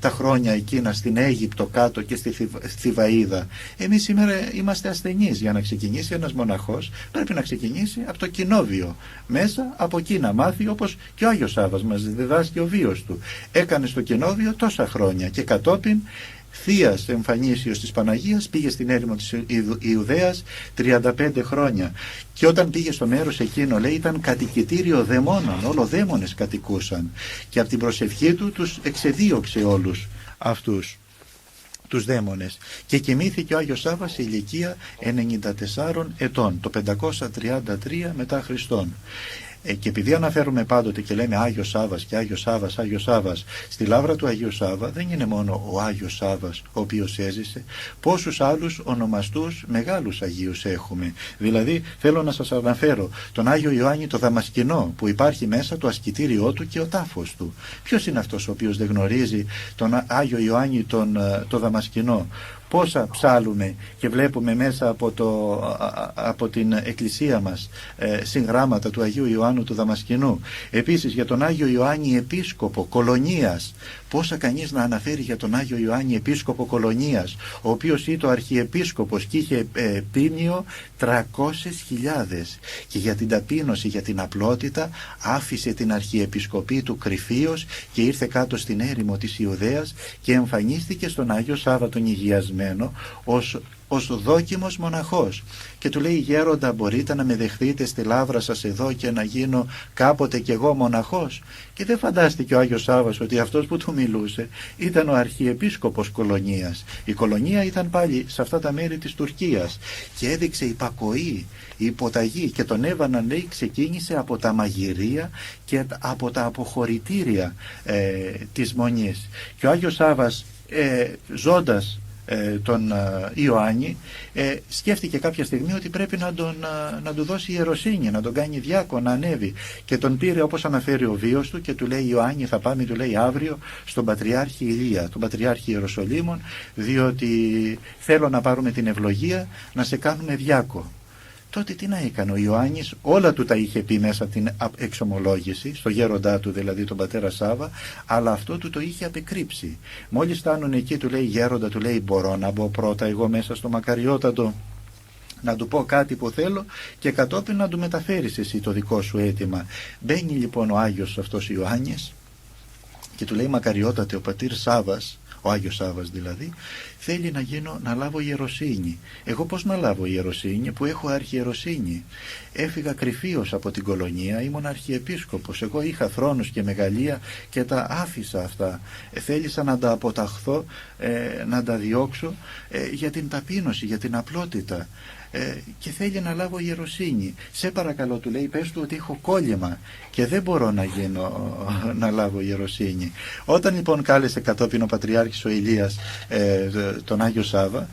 τα χρόνια εκείνα στην Αίγυπτο κάτω και στη Θηβαΐδα. Εμείς σήμερα είμαστε ασθενείς. Για να ξεκινήσει ένας μοναχός πρέπει να ξεκινήσει από το κοινόβιο, μέσα από εκεί να μάθει, όπως και ο Άγιος Σάββας μας διδάσκει ο βίος του. Έκανε στο κοινόβιο τόσα χρόνια και κατόπιν θείας εμφανίσεως της Παναγίας πήγε στην έρημο της Ιουδαίας 35 χρόνια. Και όταν πήγε στο μέρος εκείνο, λέει, ήταν κατοικητήριο δαιμόνων, όλο δαίμονες κατοικούσαν, και από την προσευχή του τους εξεδίωξε όλους αυτούς τους δαίμονες, και κοιμήθηκε ο Άγιος Σάββας σε ηλικία 94 ετών το 533 μετά Χριστόν. Και επειδή αναφέρουμε πάντοτε και λέμε Άγιος Σάββας και Άγιος Σάββας, Άγιος Σάββας, στη λάβρα του Αγίου Σάββα δεν είναι μόνο ο Άγιος Σάββας ο οποίος έζησε, πόσους άλλους ονομαστούς μεγάλους Αγίους έχουμε. Δηλαδή θέλω να σας αναφέρω τον Άγιο Ιωάννη το Δαμασκηνό, που υπάρχει μέσα το ασκητήριό του και ο τάφος του. Ποιος είναι αυτός ο οποίος δεν γνωρίζει τον Άγιο Ιωάννη το Δαμασκηνό? Πόσα ψάλουμε και βλέπουμε μέσα από την εκκλησία μας συγγράμματα του Αγίου Ιωάννου του Δαμασκηνού. Επίσης για τον Άγιο Ιωάννη Επίσκοπο Κολωνίας, πόσα κανείς να αναφέρει για τον Άγιο Ιωάννη Επίσκοπο Κολωνίας, ο οποίος ήταν αρχιεπίσκοπος και είχε πίμνιο 300.000, και για την ταπείνωση, για την απλότητα άφησε την αρχιεπισκοπή του κρυφίως και ήρθε κάτω στην έρημο της Ιουδαίας και εμφανίστηκε στον Άγιο Σάββα τον Υγειασμένο ως δόκιμος μοναχός, και του λέει, γέροντα, μπορείτε να με δεχθείτε στη λάβρα σας εδώ και να γίνω κάποτε κι εγώ μοναχός? Και δεν φαντάστηκε ο Άγιος Σάββας ότι αυτός που του μιλούσε ήταν ο αρχιεπίσκοπος Κολωνίας. Η Κολωνία ήταν πάλι σε αυτά τα μέρη της Τουρκίας και έδειξε υπακοή, υποταγή, και τον έβαναν, λέει, ξεκίνησε από τα μαγειρία και από τα αποχωρητήρια της Μονής. Και ο Άγιος Σάββας ζώντας τον Ιωάννη σκέφτηκε κάποια στιγμή ότι πρέπει να του δώσει ιεροσύνη, να τον κάνει διάκο, να ανέβει, και τον πήρε, όπως αναφέρει ο βίος του, και του λέει, Ιωάννη, θα πάμε, του λέει, αύριο στον Πατριάρχη Ηλία, τον Πατριάρχη Ιεροσολύμων, διότι θέλω να πάρουμε την ευλογία να σε κάνουμε διάκο. Τότε τι να έκανε ο Ιωάννης? Όλα του τα είχε πει μέσα από την εξομολόγηση, στο γέροντά του δηλαδή τον πατέρα Σάββα, αλλά αυτό του το είχε απεκρύψει. Μόλις φτάνουν εκεί, του λέει, γέροντα, του λέει, μπορώ να μπω πρώτα εγώ μέσα στο μακαριότατο να του πω κάτι που θέλω και κατόπιν να του μεταφέρεις εσύ το δικό σου αίτημα? Μπαίνει λοιπόν ο Άγιος αυτός Ιωάννης και του λέει, μακαριότατε, ο πατήρ Σάββας, ο Άγιος Σάββας δηλαδή, θέλει να λάβω ιεροσύνη. Εγώ πώς να λάβω ιεροσύνη που έχω αρχιεροσύνη? Έφυγα κρυφίως από την κολονία, ήμουν αρχιεπίσκοπος, εγώ είχα θρόνους και μεγαλεία και τα άφησα αυτά. Θέλησα να τα αποταχθώ, να τα διώξω για την ταπείνωση, για την απλότητα. Και θέλει να λάβω ιεροσύνη. Σε παρακαλώ, του λέει, πες του ότι έχω κόλλημα και δεν μπορώ να λάβω ιεροσύνη. Όταν λοιπόν κάλεσε κατόπιν ο Πατριάρχης ο Ηλίας τον Άγιο Σάββα,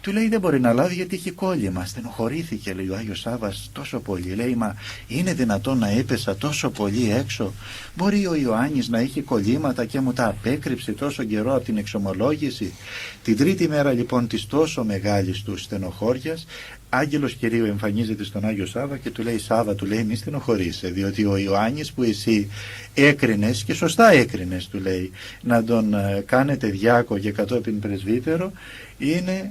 του λέει δεν μπορεί να λάβει γιατί έχει κόλλημα. Στενοχωρήθηκε, λέει ο Άγιος Σάββας τόσο πολύ. Λέει, μα είναι δυνατόν να έπεσα τόσο πολύ έξω? Μπορεί ο Ιωάννης να έχει κολλήματα και μου τα απέκρυψε τόσο καιρό από την εξομολόγηση? Την τρίτη μέρα λοιπόν της τόσο μεγάλης του στενοχώριας, άγγελος Κυρίου εμφανίζεται στον Άγιο Σάββα και του λέει, Σάββα, του λέει, μη στενοχωρείσαι, διότι ο Ιωάννης που εσύ έκρινες, και σωστά έκρινες, του λέει, να τον κάνετε διάκο και κατόπιν πρεσβύτερο, είναι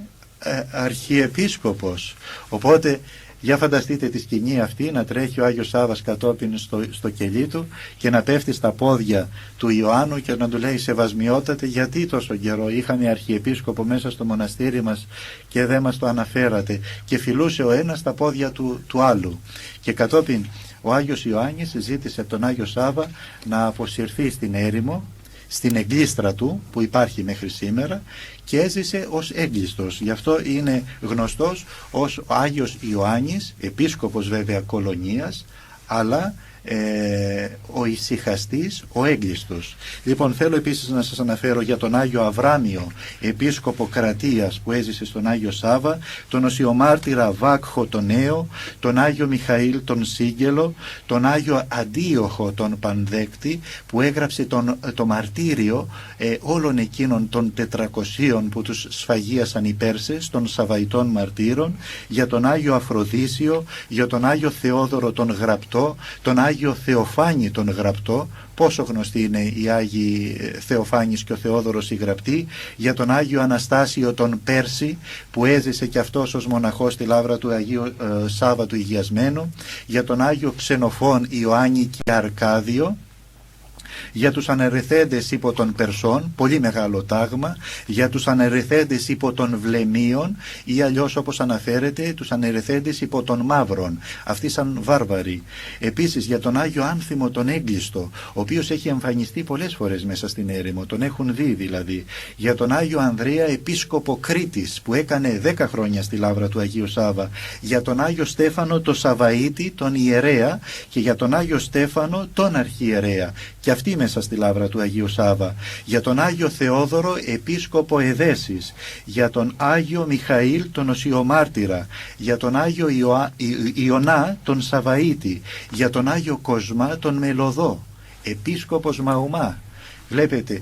αρχιεπίσκοπος. Οπότε για φανταστείτε τη σκηνή αυτή, να τρέχει ο Άγιος Σάββας κατόπιν στο κελί του και να πέφτει στα πόδια του Ιωάννου και να του λέει, σεβασμιότατε, γιατί τόσο καιρό είχαμε αρχιεπίσκοπο μέσα στο μοναστήρι μας και δεν μας το αναφέρατε? Και φιλούσε ο ένας τα πόδια του άλλου. Και κατόπιν ο Άγιος Ιωάννης ζήτησε από τον Άγιο Σάββα να αποσυρθεί στην έρημο, στην εγκλίστρα του που υπάρχει μέχρι σήμερα, και έζησε ως έγκλιστος. Γι' αυτό είναι γνωστός ως ο Άγιος Ιωάννης, επίσκοπος βέβαια κολονίας, αλλά ο ησυχαστής, ο έγκλιστος. Λοιπόν, θέλω επίσης να σας αναφέρω για τον Άγιο Αβράμιο, επίσκοπο Κρατίας, που έζησε στον Άγιο Σάββα, τον Οσιομάρτυρα Βάκχο τον Νέο, τον Άγιο Μιχαήλ τον Σύγγελο, τον Άγιο Αντίοχο τον Πανδέκτη, που έγραψε το μαρτύριο όλων εκείνων των 400 που τους σφαγίασαν οι Πέρσες, των Σαβαϊτών μαρτύρων, για τον Άγιο Αφροδίσιο, για τον Άγιο Θεόδωρο τον Γραπτό, τον Άγιο Θεοφάνη τον Γραπτό, πόσο γνωστοί είναι οι Άγιοι Θεοφάνης και ο Θεόδωρος οι Γραπτοί, για τον Άγιο Αναστάσιο τον Πέρση, που έζησε και αυτός ως μοναχός στη λάβρα του Αγίου Σάββα του Υγιασμένου, για τον Άγιο Ξενοφών Ιωάννη και Αρκάδιο, για τους ανερεθέντες υπό των Περσών, πολύ μεγάλο τάγμα, για τους ανερεθέντες υπό των Βλεμίων, ή αλλιώς όπως αναφέρεται τους ανερεθέντες υπό των Μαύρων, αυτοί σαν βάρβαροι. Επίσης για τον Άγιο Άνθιμο τον Έγκλιστο, ο οποίος έχει εμφανιστεί πολλές φορές μέσα στην έρημο, τον έχουν δει δηλαδή. Για τον Άγιο Ανδρέα επίσκοπο Κρήτης, που έκανε 10 χρόνια στη λάβρα του Αγίου Σάββα, για τον Άγιο Στέφανο τον Σαβαΐτη τον ιερέα, και για τον Άγιο Στέφανο τον αρχιερέα, και αυτοί μέσα στη λάβρα του Αγίου Σάββα. Για τον Άγιο Θεόδωρο επίσκοπο Εδέσης, για τον Άγιο Μιχαήλ τον Οσιομάρτυρα, για τον Άγιο Ιωνά τον Σαβαΐτη, για τον Άγιο Κοσμά τον Μελωδό, επίσκοπος Μαουμά. Βλέπετε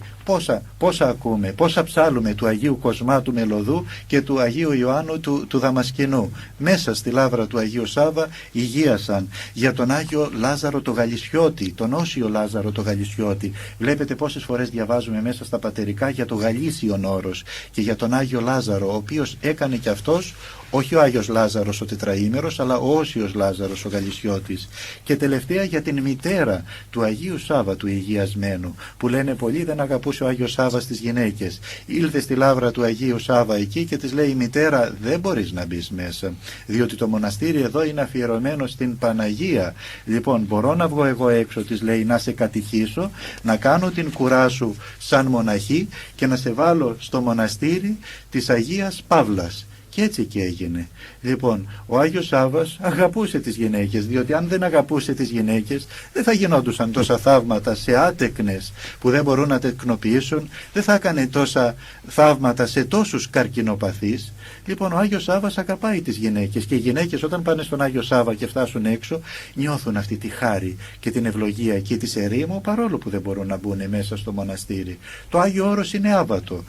πόσα ακούμε, πόσα ψάλουμε του Αγίου Κοσμά του Μελωδού και του Αγίου Ιωάννου του Δαμασκηνού. Μέσα στη λάβρα του Αγίου Σάββα υγείασαν. Για τον Άγιο Λάζαρο το Γαλισιώτη, τον Όσιο Λάζαρο το Γαλισιώτη. Βλέπετε πόσες φορές διαβάζουμε μέσα στα πατερικά για το Γαλίσιον όρος και για τον Άγιο Λάζαρο, ο οποίος έκανε και αυτός, όχι ο Άγιος Λάζαρος ο τετραήμερος, αλλά ο Όσιος Λάζαρος ο Γαλισιώτης. Και τελευταία για την μητέρα του Αγίου Σάββα του Υγιασμένου, που λένε πολλοί δεν αγαπούσε ο Άγιος Σάββας τις γυναίκες. Ήλθε στη λάβρα του Αγίου Σάββα εκεί και της λέει, η μητέρα, δεν μπορείς να μπεις μέσα, διότι το μοναστήρι εδώ είναι αφιερωμένο στην Παναγία. Λοιπόν, μπορώ να βγω εγώ έξω, της λέει, να σε κατηχήσω, να κάνω την κουρά σου σαν μοναχή και να σε βάλω στο μοναστήρι της Αγίας Παύλας. Και έτσι και έγινε. Λοιπόν, ο Άγιος Σάββας αγαπούσε τις γυναίκες, διότι αν δεν αγαπούσε τις γυναίκες δεν θα γινόντουσαν τόσα θαύματα σε άτεκνες που δεν μπορούν να τεκνοποιήσουν, δεν θα έκανε τόσα θαύματα σε τόσους καρκινοπαθείς. Λοιπόν, ο Άγιος Σάββας αγαπάει τις γυναίκες και οι γυναίκες όταν πάνε στον Άγιο Σάββα και φτάσουν έξω νιώθουν αυτή τη χάρη και την ευλογία εκεί της ερήμου, παρόλο που δεν μπορούν να μπουν μέσα στο μοναστήρι. Το Άγιο Όρος είναι άβατο.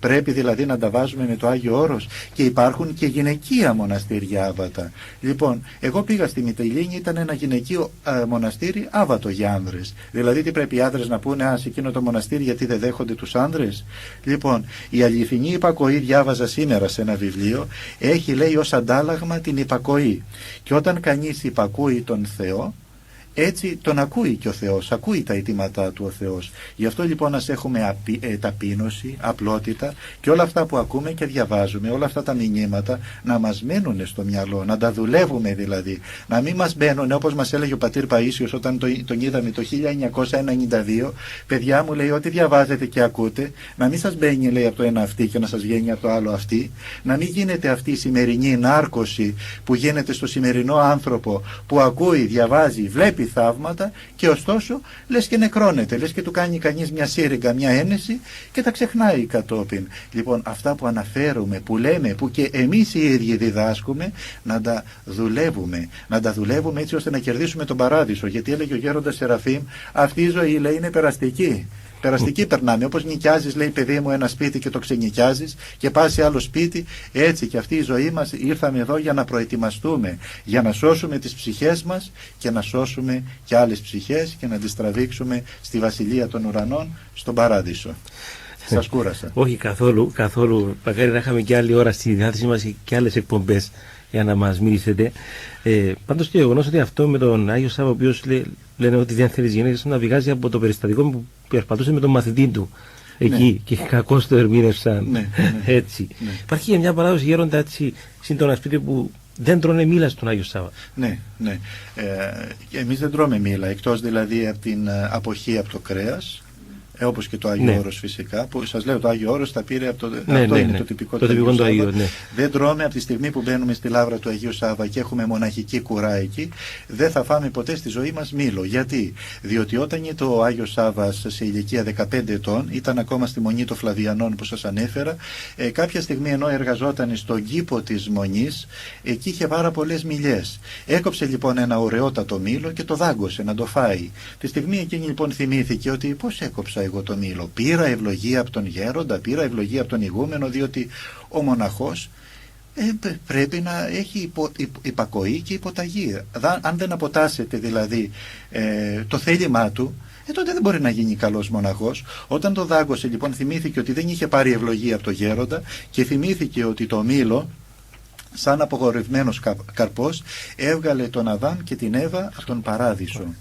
Πρέπει δηλαδή να τα βάζουμε με το Άγιο Όρος, και υπάρχουν και γυναικεία μοναστήρια άβατα. Λοιπόν, εγώ πήγα στη Μυτιλήνη, ήταν ένα γυναικείο μοναστήρι άβατο για άνδρες. Δηλαδή τι πρέπει οι άνδρες να πούνε, σε εκείνο το μοναστήρι γιατί δεν δέχονται τους άνδρες? Λοιπόν, η αληθινή υπακοή, διάβαζα σήμερα σε ένα βιβλίο, έχει λέει ως αντάλλαγμα την υπακοή. Και όταν κανείς υπακούει τον Θεό, έτσι τον ακούει και ο Θεός, ακούει τα αιτήματά του ο Θεός. Γι' αυτό λοιπόν ας έχουμε ταπείνωση, απλότητα και όλα αυτά που ακούμε και διαβάζουμε, όλα αυτά τα μηνύματα να μας μένουν στο μυαλό, να τα δουλεύουμε δηλαδή, να μην μας μπαίνουν όπως μας έλεγε ο πατήρ Παΐσιος όταν τον είδαμε το 1992, παιδιά μου λέει, ό,τι διαβάζετε και ακούτε, να μην σας μπαίνει λέει από το ένα αυτή και να σας βγαίνει από το άλλο αυτή, να μην γίνεται αυτή η σημερινή νάρκωση που γίνεται στο σημερινό άνθρωπο που ακούει, διαβάζει, βλέπει θαύματα και ωστόσο λες και νεκρώνεται, λες και του κάνει κανείς μια σύριγγα, μια ένεση και τα ξεχνάει κατόπιν. Λοιπόν, αυτά που αναφέρουμε, που λέμε, που και εμείς οι ίδιοι διδάσκουμε, να τα δουλεύουμε έτσι ώστε να κερδίσουμε τον παράδεισο, γιατί έλεγε ο γέροντας Σεραφείμ, αυτή η ζωή λέει είναι περαστική. Περαστική περνάμε. Όπως νοικιάζεις, λέει παιδί μου, ένα σπίτι και το ξενοικιάζεις και πας σε άλλο σπίτι, έτσι και αυτή η ζωή μας ήρθαμε εδώ για να προετοιμαστούμε, για να σώσουμε τις ψυχές μας και να σώσουμε και άλλες ψυχές και να τις τραβήξουμε στη βασιλεία των ουρανών, στον παράδεισο. Σας κούρασα? Όχι καθόλου, καθόλου. Μακάρι να είχαμε και άλλη ώρα στη διάθεσή μας και άλλες εκπομπές για να μας μιλήσετε. Πάντως το γεγονός ότι αυτό με τον Άγιο Σάββα, ο οποίος λένε ότι δεν θέλει γυναίκες, να πηγάζει από το περιστατικό που περπατούσε με τον μαθητή του εκεί και κακώς το ερμήνευσαν έτσι. Ναι. Υπάρχει μια παράδοση γέροντα έτσι σύντονα σπίτι που δεν τρώνε μήλα στον Άγιο Σάββα. Ναι, ναι. Εμείς δεν τρώμε μήλα, εκτός δηλαδή από την αποχή από το κρέας. Όπως και το Άγιο Όρος φυσικά, που σας λέω το Άγιο Όρος τα πήρε από το, αυτό είναι το τυπικό του Αγίου Σάββα. Δεν τρώμε από τη στιγμή που μπαίνουμε στη λάβρα του Αγίου Σάββα και έχουμε μοναχική κουρά εκεί, δεν θα φάμε ποτέ στη ζωή μας μήλο. Γιατί? Διότι όταν ήταν ο Άγιος Σάββας σε ηλικία 15 ετών, ήταν ακόμα στη Μονή των Φλαβιανών που σας ανέφερα, κάποια στιγμή ενώ εργαζόταν στον κήπο της Μονής, εκεί είχε πάρα πολλές μυλιές. Έκοψε λοιπόν ένα ωραιότατο μήλο και το δάγκωσε να το φάει. Τη στιγμή εκείνη λοιπόν θυμήθηκε ότι πώς έκοψα εγώ το μήλο? Πήρα ευλογία από τον γέροντα, πήρα ευλογία από τον ηγούμενο, διότι ο μοναχός πρέπει να έχει υπακοή και υποταγή. Αν δεν αποτάσσεται δηλαδή το θέλημά του, τότε δεν μπορεί να γίνει καλός μοναχός. Όταν το δάγκωσε λοιπόν θυμήθηκε ότι δεν είχε πάρει ευλογία από τον γέροντα και θυμήθηκε ότι το μήλο σαν απογορευμένος καρπός έβγαλε τον Αδάμ και την Εύα από τον παράδεισο.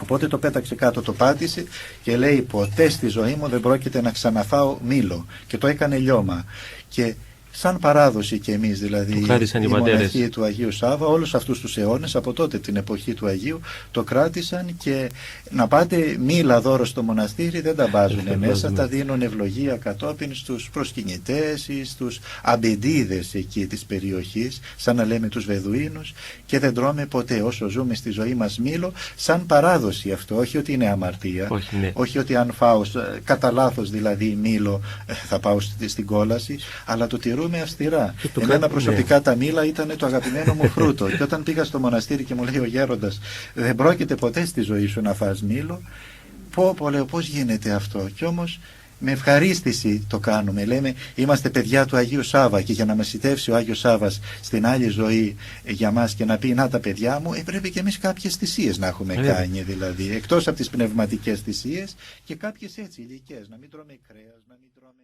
Οπότε το πέταξε κάτω, το πάτησε και λέει, ποτέ στη ζωή μου δεν πρόκειται να ξαναφάω μήλο. Και το έκανε λιώμα. Και σαν παράδοση και εμείς δηλαδή οι μοναχοί του Αγίου Σάββα όλους αυτούς τους αιώνες, από τότε την εποχή του Αγίου, το κράτησαν και να πάτε μήλα δώρο στο μοναστήρι δεν τα βάζουν μέσα, τα δίνουν ευλογία κατόπιν στους προσκυνητές ή στους αμπεντίδες εκεί της περιοχής, σαν να λέμε τους Βεδουίνους, και δεν τρώμε ποτέ όσο ζούμε στη ζωή μας μήλο, σαν παράδοση αυτό, όχι ότι είναι αμαρτία, όχι ότι αν φάω κατά λάθος δηλαδή μήλο θα πάω στην κόλαση, αλλά το τηρούμε αυστηρά. Εμένα προσωπικά τα μήλα ήταν το αγαπημένο μου φρούτο και όταν πήγα στο μοναστήρι και μου λέει ο γέροντας, δεν πρόκειται ποτέ στη ζωή σου να φας μήλο, λέω πώς γίνεται αυτό? Και όμως με ευχαρίστηση το κάνουμε. Λέμε είμαστε παιδιά του Αγίου Σάββα και για να μεσητεύσει ο Άγιος Σάββας στην άλλη ζωή για μας και να πει να τα παιδιά μου, πρέπει και εμείς κάποιες θυσίες να έχουμε κάνει δηλαδή, εκτός από τις πνευματικές θυσίες και κάποιες έτσι ηλικές, να μην τρώμε κρέας, να μην τρώμε